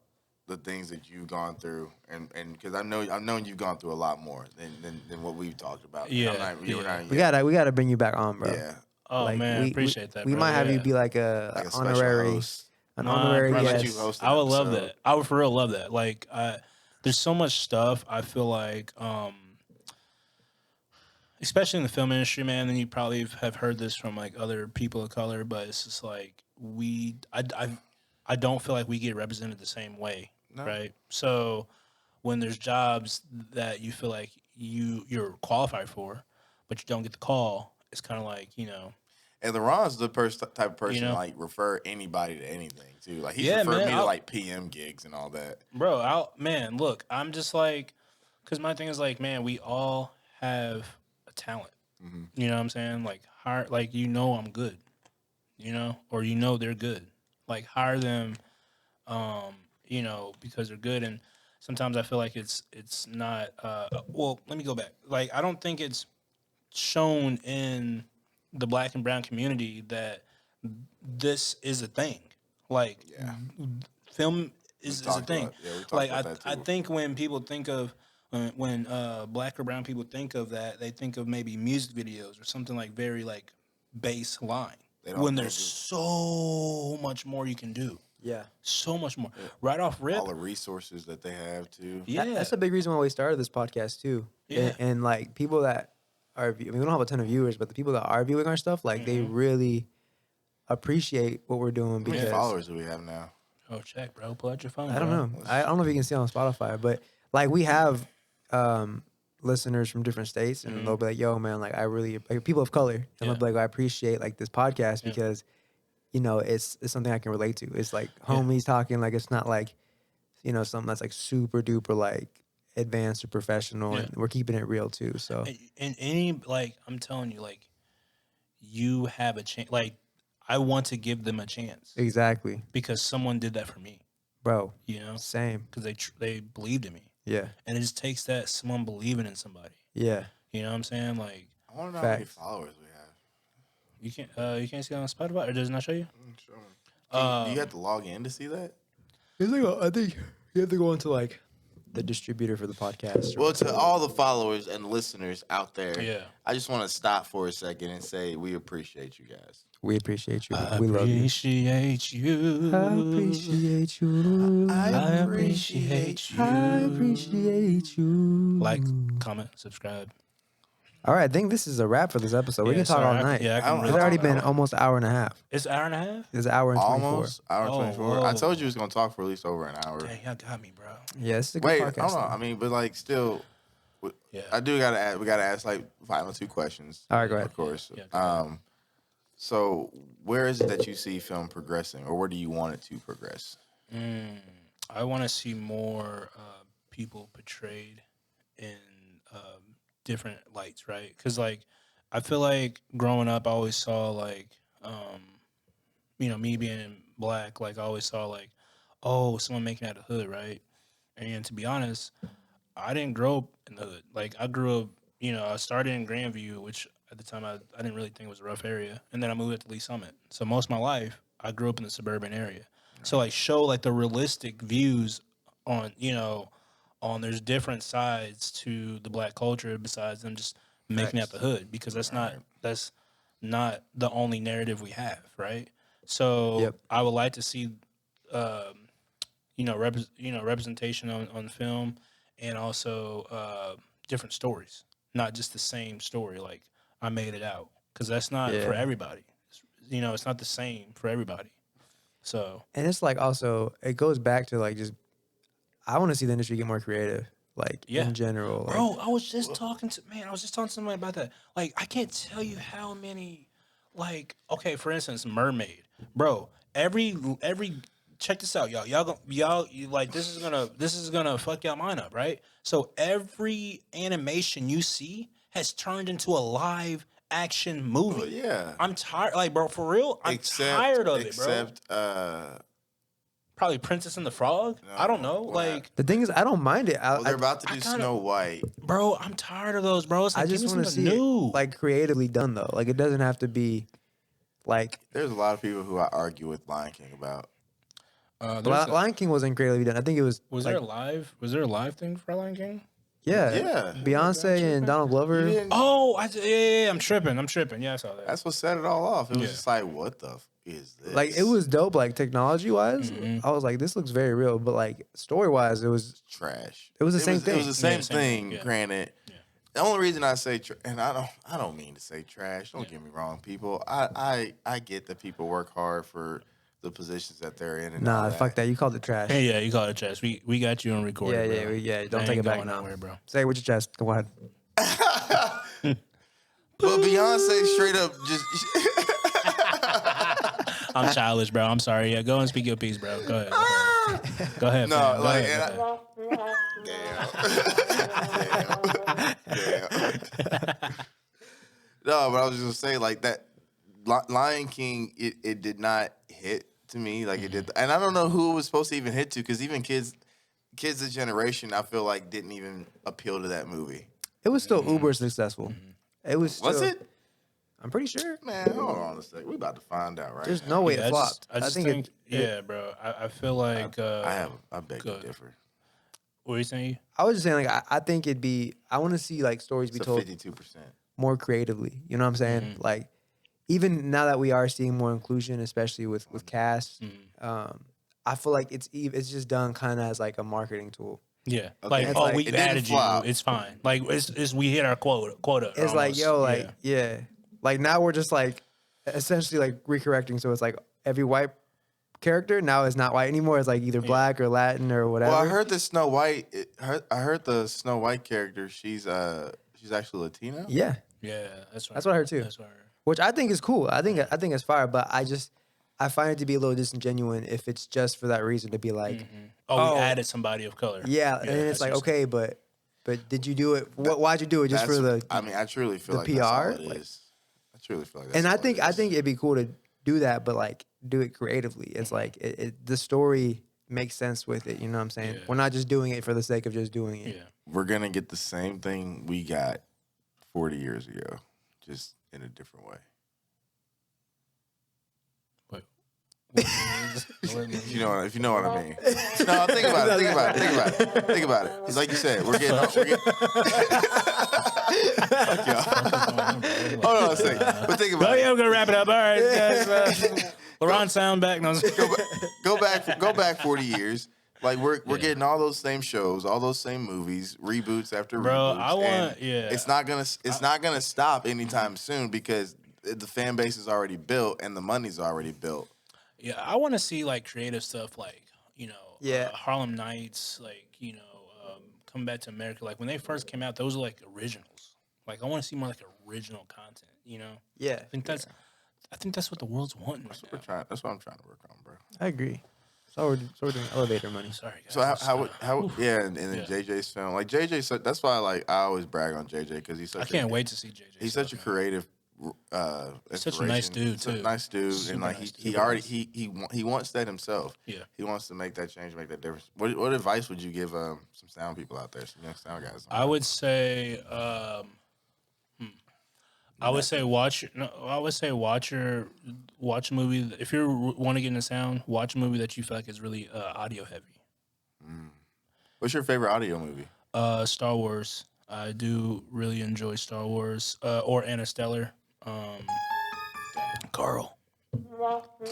the things that you've gone through, and because I've known you've gone through a lot more than what we've talked about. Yeah, I'm not, you're yeah. not We gotta bring you back on, bro. yeah. Oh Like, man, we- appreciate that. We bro. might have you Yeah. be like Like a special honorary, host. an Nah, honorary bro, let guest. you host. I would love episode. that. I would for real love that. Like, there's so much stuff I feel like, especially in the film industry, man. And you probably have heard this from like other people of color, but it's just like I don't feel like we get represented the same way, No. right? So when there's jobs that you feel like you're qualified for, but you don't get the call, it's kind of like, you know. And LeRon's the type of person know? like refer anybody to anything too. Like he's Yeah, referred man, me to I'll- like PM gigs and all that. Bro, man, look, I'm just like, because my thing is like, man, we all have a talent. Mhm. You know what I'm saying? Like, hire, like, you know, I'm good, you know, or you know, they're good. Like, hire them, you know, because they're good. And sometimes I feel like it's not, well, let me go back. Like, I don't think it's shown in the black and brown community that this is a thing. Like, Yeah. film is a talked thing. about- yeah, we talked Like about that I too. think when people think of when black or brown people think of that, they think of maybe music videos or something like very like baseline. They don't When think there's of- so much more you can do, Yeah, so much more. Right off rip, All the resources that they have too. yeah, that's a big reason why we started this podcast too. Yeah. And like people that are, we don't have a ton of viewers, but the people that are viewing our stuff, like they Mm-hmm. really appreciate what we're doing How many because followers do we have now? Oh, check, bro. Pull out your phone. I don't bro. know. I don't know if you can see on Spotify, but like we have listeners from different states, and they'll be like, "Yo, man, like I really like people of color," and Yeah. they'll be like, "I appreciate like this podcast Yeah. because you know it's something I can relate to. It's like homies talking, like it's not like you know something that's like super duper like advanced or professional, Yeah. and we're keeping it real too. So And any like I'm telling you, like you have a chance. Like I want to give them a chance exactly, because someone did that for me. bro. You know, Same. because they believed in me. Yeah. And it just takes that someone believing in somebody. Yeah. You know what I'm saying? Like I want to know how many Facts. followers we have. you can't see it on Spotify, or does it not show you? Show me. Do you have to log in to see that? It's like I think you have to go into like the distributor for the podcast. or- Well, to all the followers and listeners out there, Yeah. I just want to stop for a second and say we appreciate you guys. we appreciate you. We love you. Appreciate you. I appreciate you. I appreciate you. I appreciate you. Like, comment, subscribe. All right, I think this is a wrap for this episode. We Yeah, can talk sorry, all I- night. Yeah, I I can don't- It's really already talk been about it. almost an hour and a half. It's an hour and a half. It's an hour and 24. Almost hour and Oh, 24. I whoa. told you it was gonna talk for at least over an hour. Dang, y'all got me, bro. Yeah, this is a good Wait, podcast. hold on. though. I mean, but like still, Yeah. I do gotta ask. We gotta ask like final two questions. All right, go ahead. Of course. Yeah, go ahead. So where is it that you see film progressing, or where do you want it to progress? I want to see more people portrayed in different lights, right? Because like I feel like growing up, I always saw like, you know, me being black, like I always saw like, oh, someone making it out of the hood, right? And to be honest, I didn't grow up in the hood. Like I grew up, you know, I started in Grandview, which at the time I didn't really think was a rough area, and then I moved up to Lee Summit. So most of my life, I grew up in the suburban area. So like show like the realistic views on, you know, on there's different sides to the black culture besides them just making out the hood, because that's not the only narrative we have, right? So Yep. I would like to see you know, representation on film, and also different stories, not just the same story. Like I made it out because that's not for Yeah. everybody. It's not the same for everybody. So And it's like also it goes back to like just I want to see the industry get more creative, like Yeah. in general. Like, bro, I was just talking to somebody about that. Like, I can't tell you how many, like, okay, for instance, Mermaid, bro. Every check this out, y'all. Like this is gonna fuck y'all mind up, right? So every animation you see has turned into a live action movie. Well, yeah. I'm tired, like, bro, for real. I'm tired of it, bro. Except, Probably Princess and the Frog. I don't know, what like. the thing is, I don't mind it. well, they're about to do kinda- Snow White. Bro, I'm tired of those, bro. It's like, I just give me want to see something new. it like creatively done though. Like it doesn't have to be like There's a lot of people who I argue with Lion King about. Lion King wasn't creatively done. I think it was Was like, there a live thing for Lion King? yeah, Yeah. Beyonce and Donald You Glover. didn't- Oh, yeah, I'm tripping. Yeah, I saw that. That's what set it all off. It was Yeah. just like, what the is this? Like it was dope. Like technology wise, Mhm. I was like, this looks very real. But like story wise, it was trash. It was the same It thing. was the same Yeah, same thing, thing. yeah. Granted, Yeah. the only reason I say and I don't mean to say trash. Don't get me wrong, people. I get that people work hard for the positions that they're in. And all nah, that. fuck that. You called it trash. Hey, yeah, you call it trash. We got you on record. Yeah, bro. yeah. Don't That take ain't it back going now. nowhere, bro. Say it with your chest. Go ahead. But Beyonce straight up just. I'm childish, bro. I'm sorry. Yeah, go and speak your piece, bro. Go ahead. Go ahead. No, fam. Go like, ahead, and go Damn. No, but I was just gonna say like that. Lion King, it did not hit to me like it did, and I don't know who it was supposed to even hit to because even kids this generation, I feel like didn't even appeal to that movie. It was still uber successful. It was. Was still- it? I'm pretty sure. Man, hold on a second. We about to find out right There's now. no way Yeah, it flopped. I just think, it, bro. I feel like I beg to good. differ. What are you saying? I was just saying, like, I think it'd be. I want to see like stories be It's told 52%. more creatively. You know what I'm saying? Like, even now that we are seeing more inclusion, especially with casts, I feel like it's just done kind of as like a marketing tool. Yeah, Okay. like, It's oh, like- we It didn't added you. flop. It's fine. Like it's we hit our quota. It's like, almost. yo, like, yeah. Like now we're just like essentially like recorrecting. So it's like every white character now is not white anymore. It's like either black or Latin or whatever. Well, I heard the Snow White. I heard the Snow White character. She's actually Latina. Yeah, yeah, that's That's what I heard, too. That's what I heard. which I think is cool. I think it's fire, but I find it to be a little disingenuous if it's just for that reason to be like, Oh, we Oh. added somebody of color. yeah, and then it's that's like, just- okay, but did you do it? Why'd you do it? Just for the? I mean, I truly feel the like that's all PR? it Like- is. I truly feel like. That's And all I it think is. it'd be cool to do that, but like do it creatively. It's like the story makes sense with it. You know what I'm saying? Yeah. We're not just doing it for the sake of just doing it. Yeah. we're gonna get the same thing we got 40 years ago, just in a different way. What- If you know what I mean. No, think about it. Think about it. It's like you said, we're getting. Fuck y'all. Hold on a second. But think Oh about yeah, it. we're gonna wrap it up. All right, guys. Laurent sound back. No, Go back 40 years. Like we're getting all those same shows, all those same movies, reboots after Bro, reboots. I want- and yeah. It's not gonna stop anytime soon because the fan base is already built and the money's already built. Yeah, I want to see like creative stuff, like Yeah. Harlem Nights, like Come Back to America. Like when they first came out, those were like originals. Like I want to see more like original content. Yeah, I think that's what the world's wanting right now. That's what I'm trying to work on, bro. I agree. So we're doing elevator money. Sorry, guys. So how yeah, and then Yeah. JJ's film, like JJ, so that's why I always brag on JJ because he's such I can't wait to see JJ. He's such a stuff, man. creative. Such a nice inspiration. dude, He's a too. nice dude, Super and like nice, he super already nice. he wants that himself. Yeah. He wants to make that change, make that difference. What advice would you give some sound people out there, some young sound guys? I would say, I would say watch a movie. If you want to get into sound, watch a movie that you feel like is really audio heavy. What's your favorite audio movie? Star Wars. I do really enjoy Star Wars or Interstellar. Carl.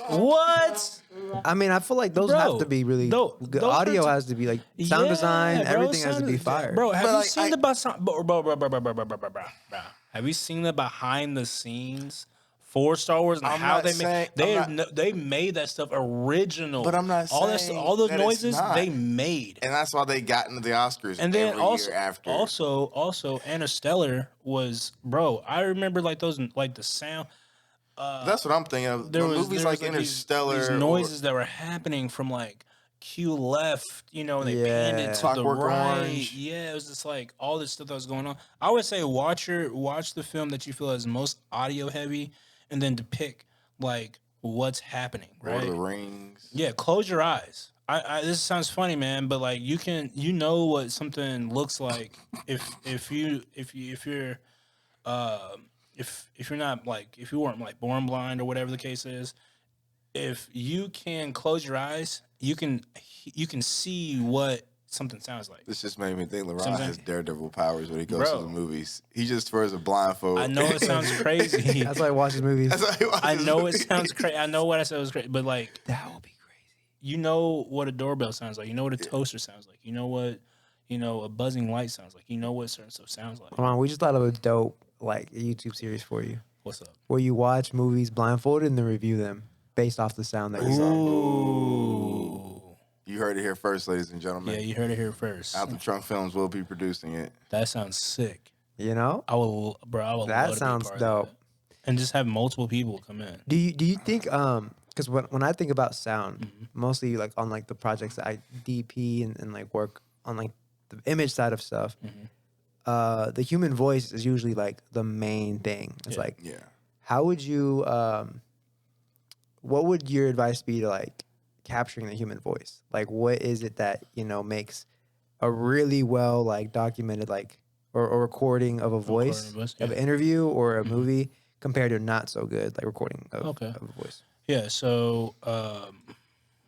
What? I mean, I feel like those have Bro, to be really good. those are Audio t- has to be like sound design, bro, everything has to be sound- fire. Bro, have But, you like, seen the bro? Have you seen the behind the scenes for Star Wars and I'm how not they saying- made I'm not- they made that stuff original. But I'm not all saying all those that it's noises not. they made. And that's why they got into the Oscars And then every also, year after. also, Interstellar was, bro. I remember like those, like the sound. That's what I'm thinking of. There The was movies there like was, Interstellar, these noises that were happening from like Q left, you know, and they panned it Yeah. to Clockwork the right. Orange. Yeah, it was just like all this stuff that was going on. I would say watch the film that you feel is most audio heavy, and then depict like what's happening. Lord Right? of the Rings. Yeah, close your eyes. This sounds funny, man, but like you know what something looks like if you're if you're not like if you weren't like born blind or whatever the case is, if you can close your eyes, you can see what something sounds like. This just made me think LeBron Something- has daredevil powers when he goes Bro. to the movies. He just wears a blindfold. I know it sounds crazy. That's why I watch his movies. That's how he watches I know it movies. sounds crazy. I know what I said was crazy, but like That would be crazy. you know what a doorbell sounds like. You know what a toaster sounds like. You know what a buzzing light sounds like. You know what certain stuff sounds like. Come on, we just thought of a dope like YouTube series for you, What's up? where you watch movies blindfolded and then review them based off the sound that you saw. Ooh. You heard it here first, ladies and gentlemen. Yeah, you heard it here first. Out the Trunk Films will be producing it. That sounds sick. You know, I will love that to be a sounds part of dope. that. And just have multiple people come in. Do you think because when I think about sound, Mm-hmm. mostly like on like the projects that I DP and like work on like the image side of stuff, Mm-hmm. the human voice is usually like the main thing. It's Yeah. like Yeah. how would you what would your advice be to like capturing the human voice? Like what is it that, you know, makes a really well like documented like or a recording of a voice voice, of yeah. an interview or a movie compared to not so good like recording of, Okay. of a voice? Yeah, so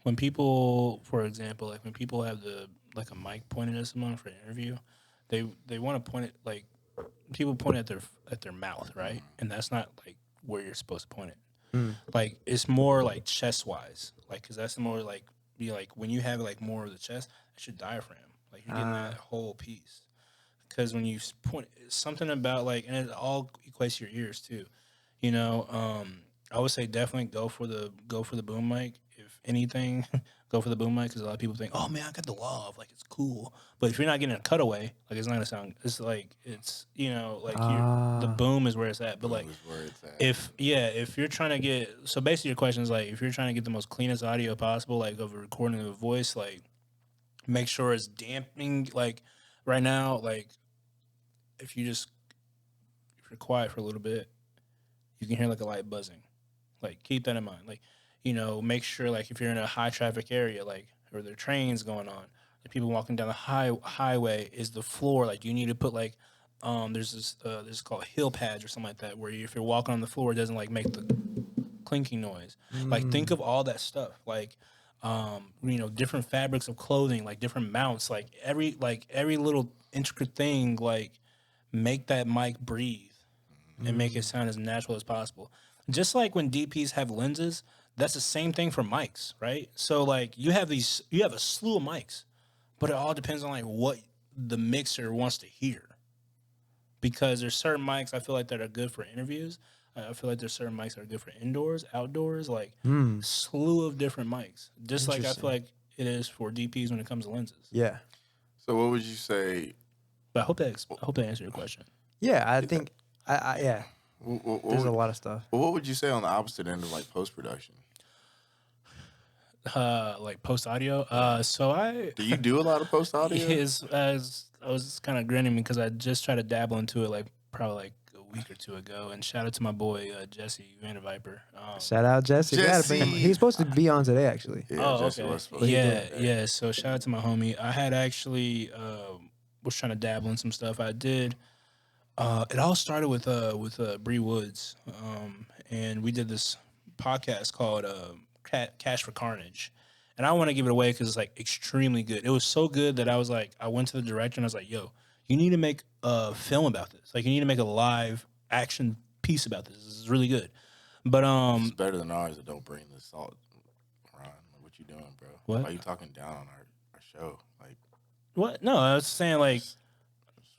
when people, for example, like when people have a mic pointed at someone for an interview, they want to point it like people point at their mouth, right? And that's not like where you're supposed to point it. Like it's more like chest wise, like because that's the more like when you have like more of the chest, that's your diaphragm. Like you're getting that whole piece. Because when you point something about like, and it all equates to your ears too. You know, I would say definitely go for the boom mic. If anything, go for the boom mic because a lot of people think, oh man, I got the lav, like it's cool. But if you're not getting a cutaway, like it's not gonna sound. It's like it's like the boom is where it's at. But like Is where it's at. if you're trying to get so basically your question is like if you're trying to get the most cleanest audio possible, like of a recording of a voice, like make sure it's dampening. Like right now, like if you're quiet for a little bit, you can hear like a light buzzing. Like keep that in mind. Like, make sure like if you're in a high traffic area, like or there are trains going on, like people walking down the highway, is the floor like you need to put like there's this called hill pads or something like that where if you're walking on the floor it doesn't like make the clinking noise. Like think of all that stuff. Like different fabrics of clothing, like different mounts, like every little intricate thing, like make that mic breathe and make it sound as natural as possible. Just like when DPs have lenses, that's the same thing for mics, right? So like you have a slew of mics, but it all depends on like what the mixer wants to hear. Because there's certain mics I feel like that are good for interviews. I feel like there's certain mics that are good for indoors, outdoors, like slew of different mics. Just like I feel like it is for DPs when it comes to lenses. Yeah. So what would you say? But I hope that answered your question. Yeah, I think yeah. What There's a would, lot of stuff. what would you say on the opposite end of like post production? Like post audio. So I Do you do a lot of post audio? as I was kind of grinning because I just tried to dabble into it like probably like a week or two ago. And shout out to my boy Jesse Vanderviper. Shout out Jesse. We gotta bring him- Jesse. He's supposed to be on today actually. Yeah, Oh, Jesse okay. was supposed to Yeah, do that. yeah. So shout out to my homie. I had actually was trying to dabble in some stuff. I did. It all started with Bree Woods, and we did this podcast called Cash for Carnage. And I want to give it away because it's like extremely good. It was so good that I was like, I went to the director and I was like, yo, you need to make a film about this. Like, you need to make a live action piece about this. This is really good. But It's better than ours that don't bring the salt. Ron, what you doing, bro? What? Why you talking down on our show? Like, what? No, I was saying like,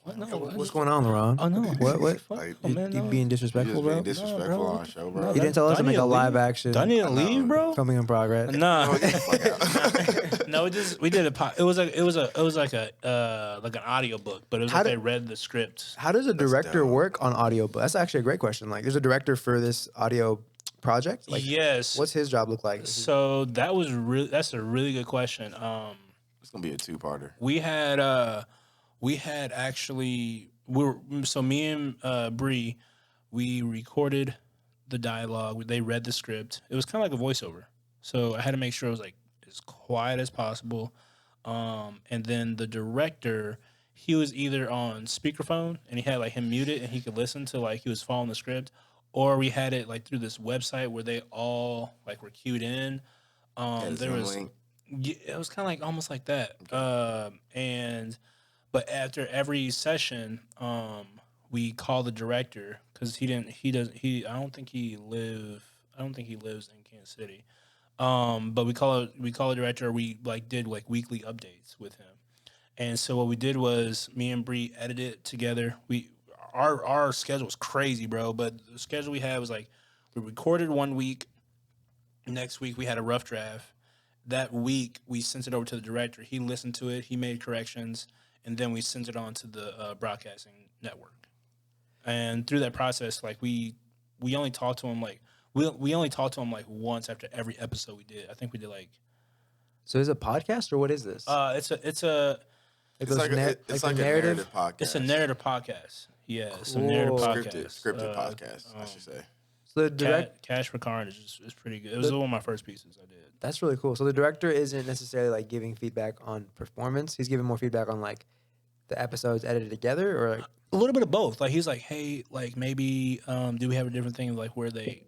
what? No, What's going on, LeBron? Oh no! What? Fuck, Like, oh, man, You no. being you disrespectful, just bro? being disrespectful bro, on what our the- show, no, bro. You didn't tell us to Do I make need a to live leave? action Do I need to I know. leave, bro? coming in progress. Nah. Oh, get the fuck out. No, we did it was like an audio book, but it was How like did- they read the script. How does a director dope. work on audio? That's actually a great question. Like, there's a director for this audio project. Like, Yes. what's his job look like? So that's a really good question. It's gonna be a two-parter. We had actually so me and Bree, we recorded the dialogue. They read the script. It was kind of like a voiceover, so I had to make sure it was like as quiet as possible. And then the director, he was either on speakerphone and he had like him muted and he could listen to like he was following the script, or we had it like through this website where they all like were queued in. Yeah, There Zoom was link. yeah, it was kind of like almost like that. But after every session, we call the director because I don't think he lives in Kansas City. But we call the director. We like did like weekly updates with him. And so what we did was me and Bree edited it together. Our schedule was crazy, bro. But the schedule we had was like we recorded 1 week. Next week we had a rough draft. That week we sent it over to the director. He listened to it. He made corrections, and then we sent it on to the broadcasting network. And through that process, like we only talked to him like we only talked to him like once after every episode we did. I think we did like So is it a podcast or what is this? it's a It's like a narrative podcast. It's a narrative podcast. Yeah, it's a narrative Cool. podcast. Scripted podcast, I should say. So the direct Cash for Carnage is pretty good. It was one of my first pieces I did. That's really cool. So the director isn't necessarily like giving feedback on performance. He's giving more feedback on like the episodes edited together, or like A little bit of both. Like he's like, hey, like maybe do we have a different thing like where they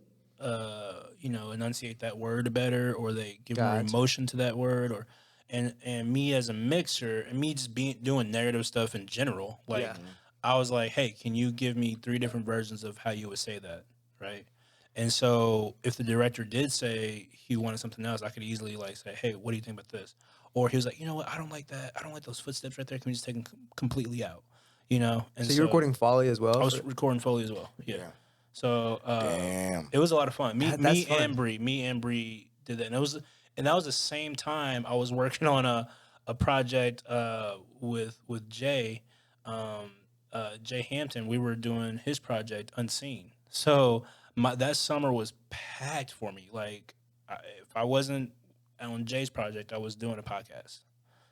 enunciate that word better, or they give more Gotcha. emotion to that word, or and me as a mixer and me just doing narrative stuff in general, like Yeah. I was like, hey, can you give me 3 different versions of how you would say that, right? And so if the director did say he wanted something else, I could easily like say, hey, what do you think about this? Or he was like, you know what, I don't like that. I don't like those footsteps right there. Can we just take them completely out? You know? And so you're recording Foley as well. I was for- recording Foley as well. Yeah. Yeah. So Damn. it was a lot of fun. That's Me fun. and Bree did that, and that was the same time I was working on a project with Jay, Jay Hampton. We were doing his project Unseen. So that summer was packed for me. Like if I wasn't on Jay's project, I was doing a podcast.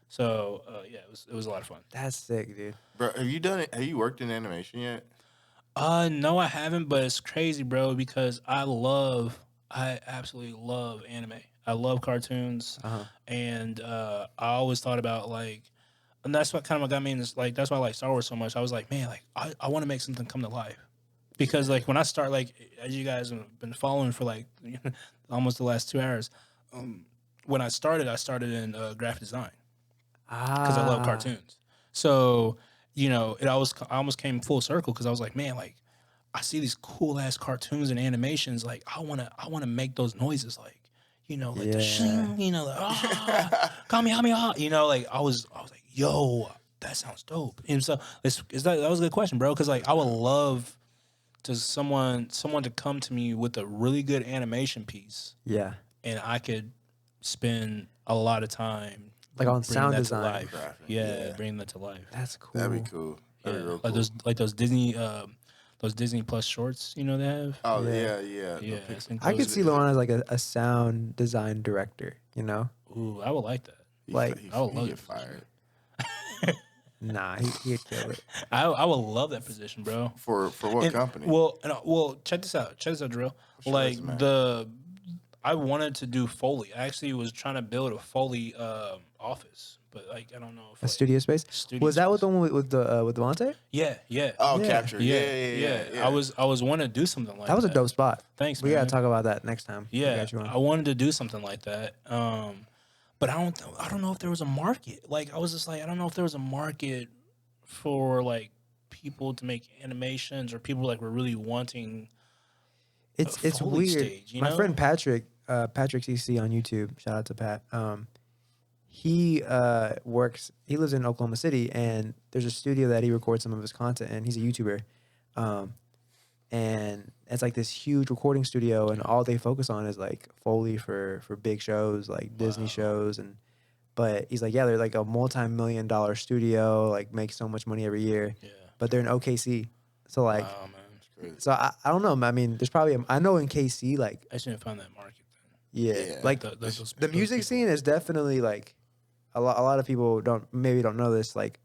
So yeah, it was a lot of fun. That's sick, dude. Bro, have you worked in animation yet? No, I haven't, but it's crazy, bro, because I absolutely love anime. I love cartoons, Uh-huh. and I always thought about like, and that's what kind of got me in this. Like, that's why I like Star Wars so much. I was like, man, like I want to make something come to life, because like when I start, like as you guys have been following for like almost the last 2 hours, when I started in graphic design because I love cartoons. So, you know, I almost came full circle because I was like, man, like I see these cool ass cartoons and animations. Like I wanna make those noises, like, you know, like the Yeah. shing, you know, like Kamehameha, you know, like I was like, yo, that sounds dope. And so that was a good question, bro, because like I would love to someone to come to me with a really good animation piece, Yeah. and I could spend a lot of time Like on bringing sound that to design. life. Graphic, Yeah, yeah. bringing that to life. That's cool. That'd be cool. That'd be real cool. Like those Disney Plus shorts, you know, they have. Oh Yeah. yeah. Yeah, The I think I those- could see Lauren as like a sound design director, you know? Ooh, I would like that. like, I would love get it. fired Nah, he'd kill it. I would love that position, bro. for what And- company? Well, check this out. Check this out, Drill. your Like resume? I wanted to do Foley. I actually was trying to build a Foley office, but like I don't know if A like, studio space. studio Was that with space. the one with Devontae? Yeah. Oh, Yeah. capture. Yeah. I was wanting to do something like that. That was a dope spot. Thanks, We man. gotta talk about that next time. We Yeah, got you on. I wanted to do something like that. But I don't know if there was a market. Like I was just like, I don't know if there was a market for like people to make animations, or people like were really wanting. it's Foley weird. stage, you My know? friend Patrick, Patrick CC on YouTube. Shout out to Pat. He works. He lives in Oklahoma City, and there's a studio that he records some of his content. And he's a YouTuber, and it's like this huge recording studio, and all they focus on is like Foley for big shows, like Disney shows, and. But he's like, yeah, they're like a multi-million-dollar studio, like make so much money every year. Yeah. But they're in OKC, so like, Wow, man. Crazy. so I don't know. I mean, there's probably I know in KC, like, I shouldn't find that market then. yeah, Yeah. like Those the music people. scene is definitely like a lot of people don't know this. Like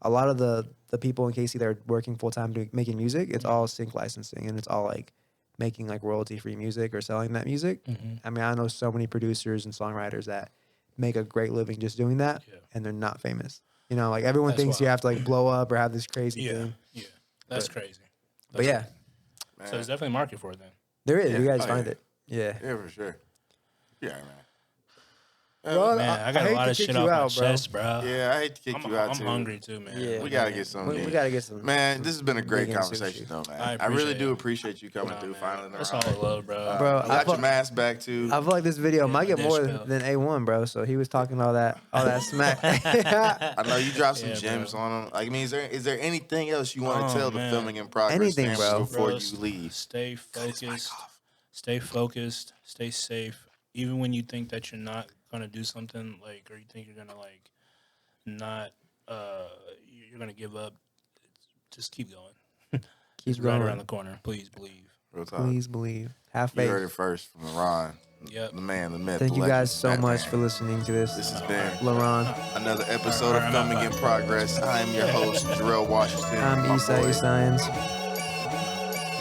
a lot of the people in KC that are working full time making music, it's all sync licensing, and it's all like making like royalty free music or selling that music. Mhm. I mean, I know so many producers and songwriters that make a great living just doing that, Yeah. and they're not famous. You know, like everyone That's thinks you wild. have to like blow up or have this crazy Yeah. thing. Yeah. That's But- crazy. But yeah, Man. So there's definitely a market for it then. there is. Yeah. You guys Oh, find yeah. it. Yeah. Yeah, for sure. Yeah, man. Well, Man, I got hate a lot to of kick shit you off my out, bro. chest, bro. Yeah, I hate to kick you out I'm too. hungry too, man. Yeah. We gotta get some. We gotta get some. Man, this has been a great Vegan conversation, sushi. though, man. I I really appreciate do it. appreciate you coming Nah, through man. finally. in the That's ride. all love, bro. Bro, You I got your fu- mask back too. I feel like this video Yeah, might get dish more belt. than A1, bro. So he was talking all that smack. I know you dropped some Yeah, gems bro. on them. Like, I mean, is there anything else you want to Oh, tell the man. filming in progress Anything, fans bro. before Bro, you leave? Stay Cut his mic focused. off. Stay focused. Stay safe. Even when you think that you're not gonna do something, like, or you think you're gonna like not, you're gonna give up. Just keep going. Keep It's right going. around the corner. Please believe. Real talk. Please believe. Have You heard faith. it first from LaRon, Yep. the man, the myth. Thank the you legend, guys so Batman. much for listening to this. This has been LaRon. another episode of I'm Filming out. in Progress. I am your host, Jarrell Washington. I'm my Isai boy. Science.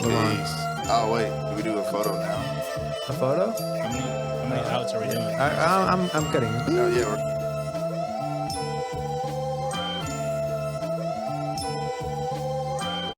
LaRon. Peace. Oh wait, we do a photo now. A photo? How many outs are we doing? I'm cutting. Oh yeah, we're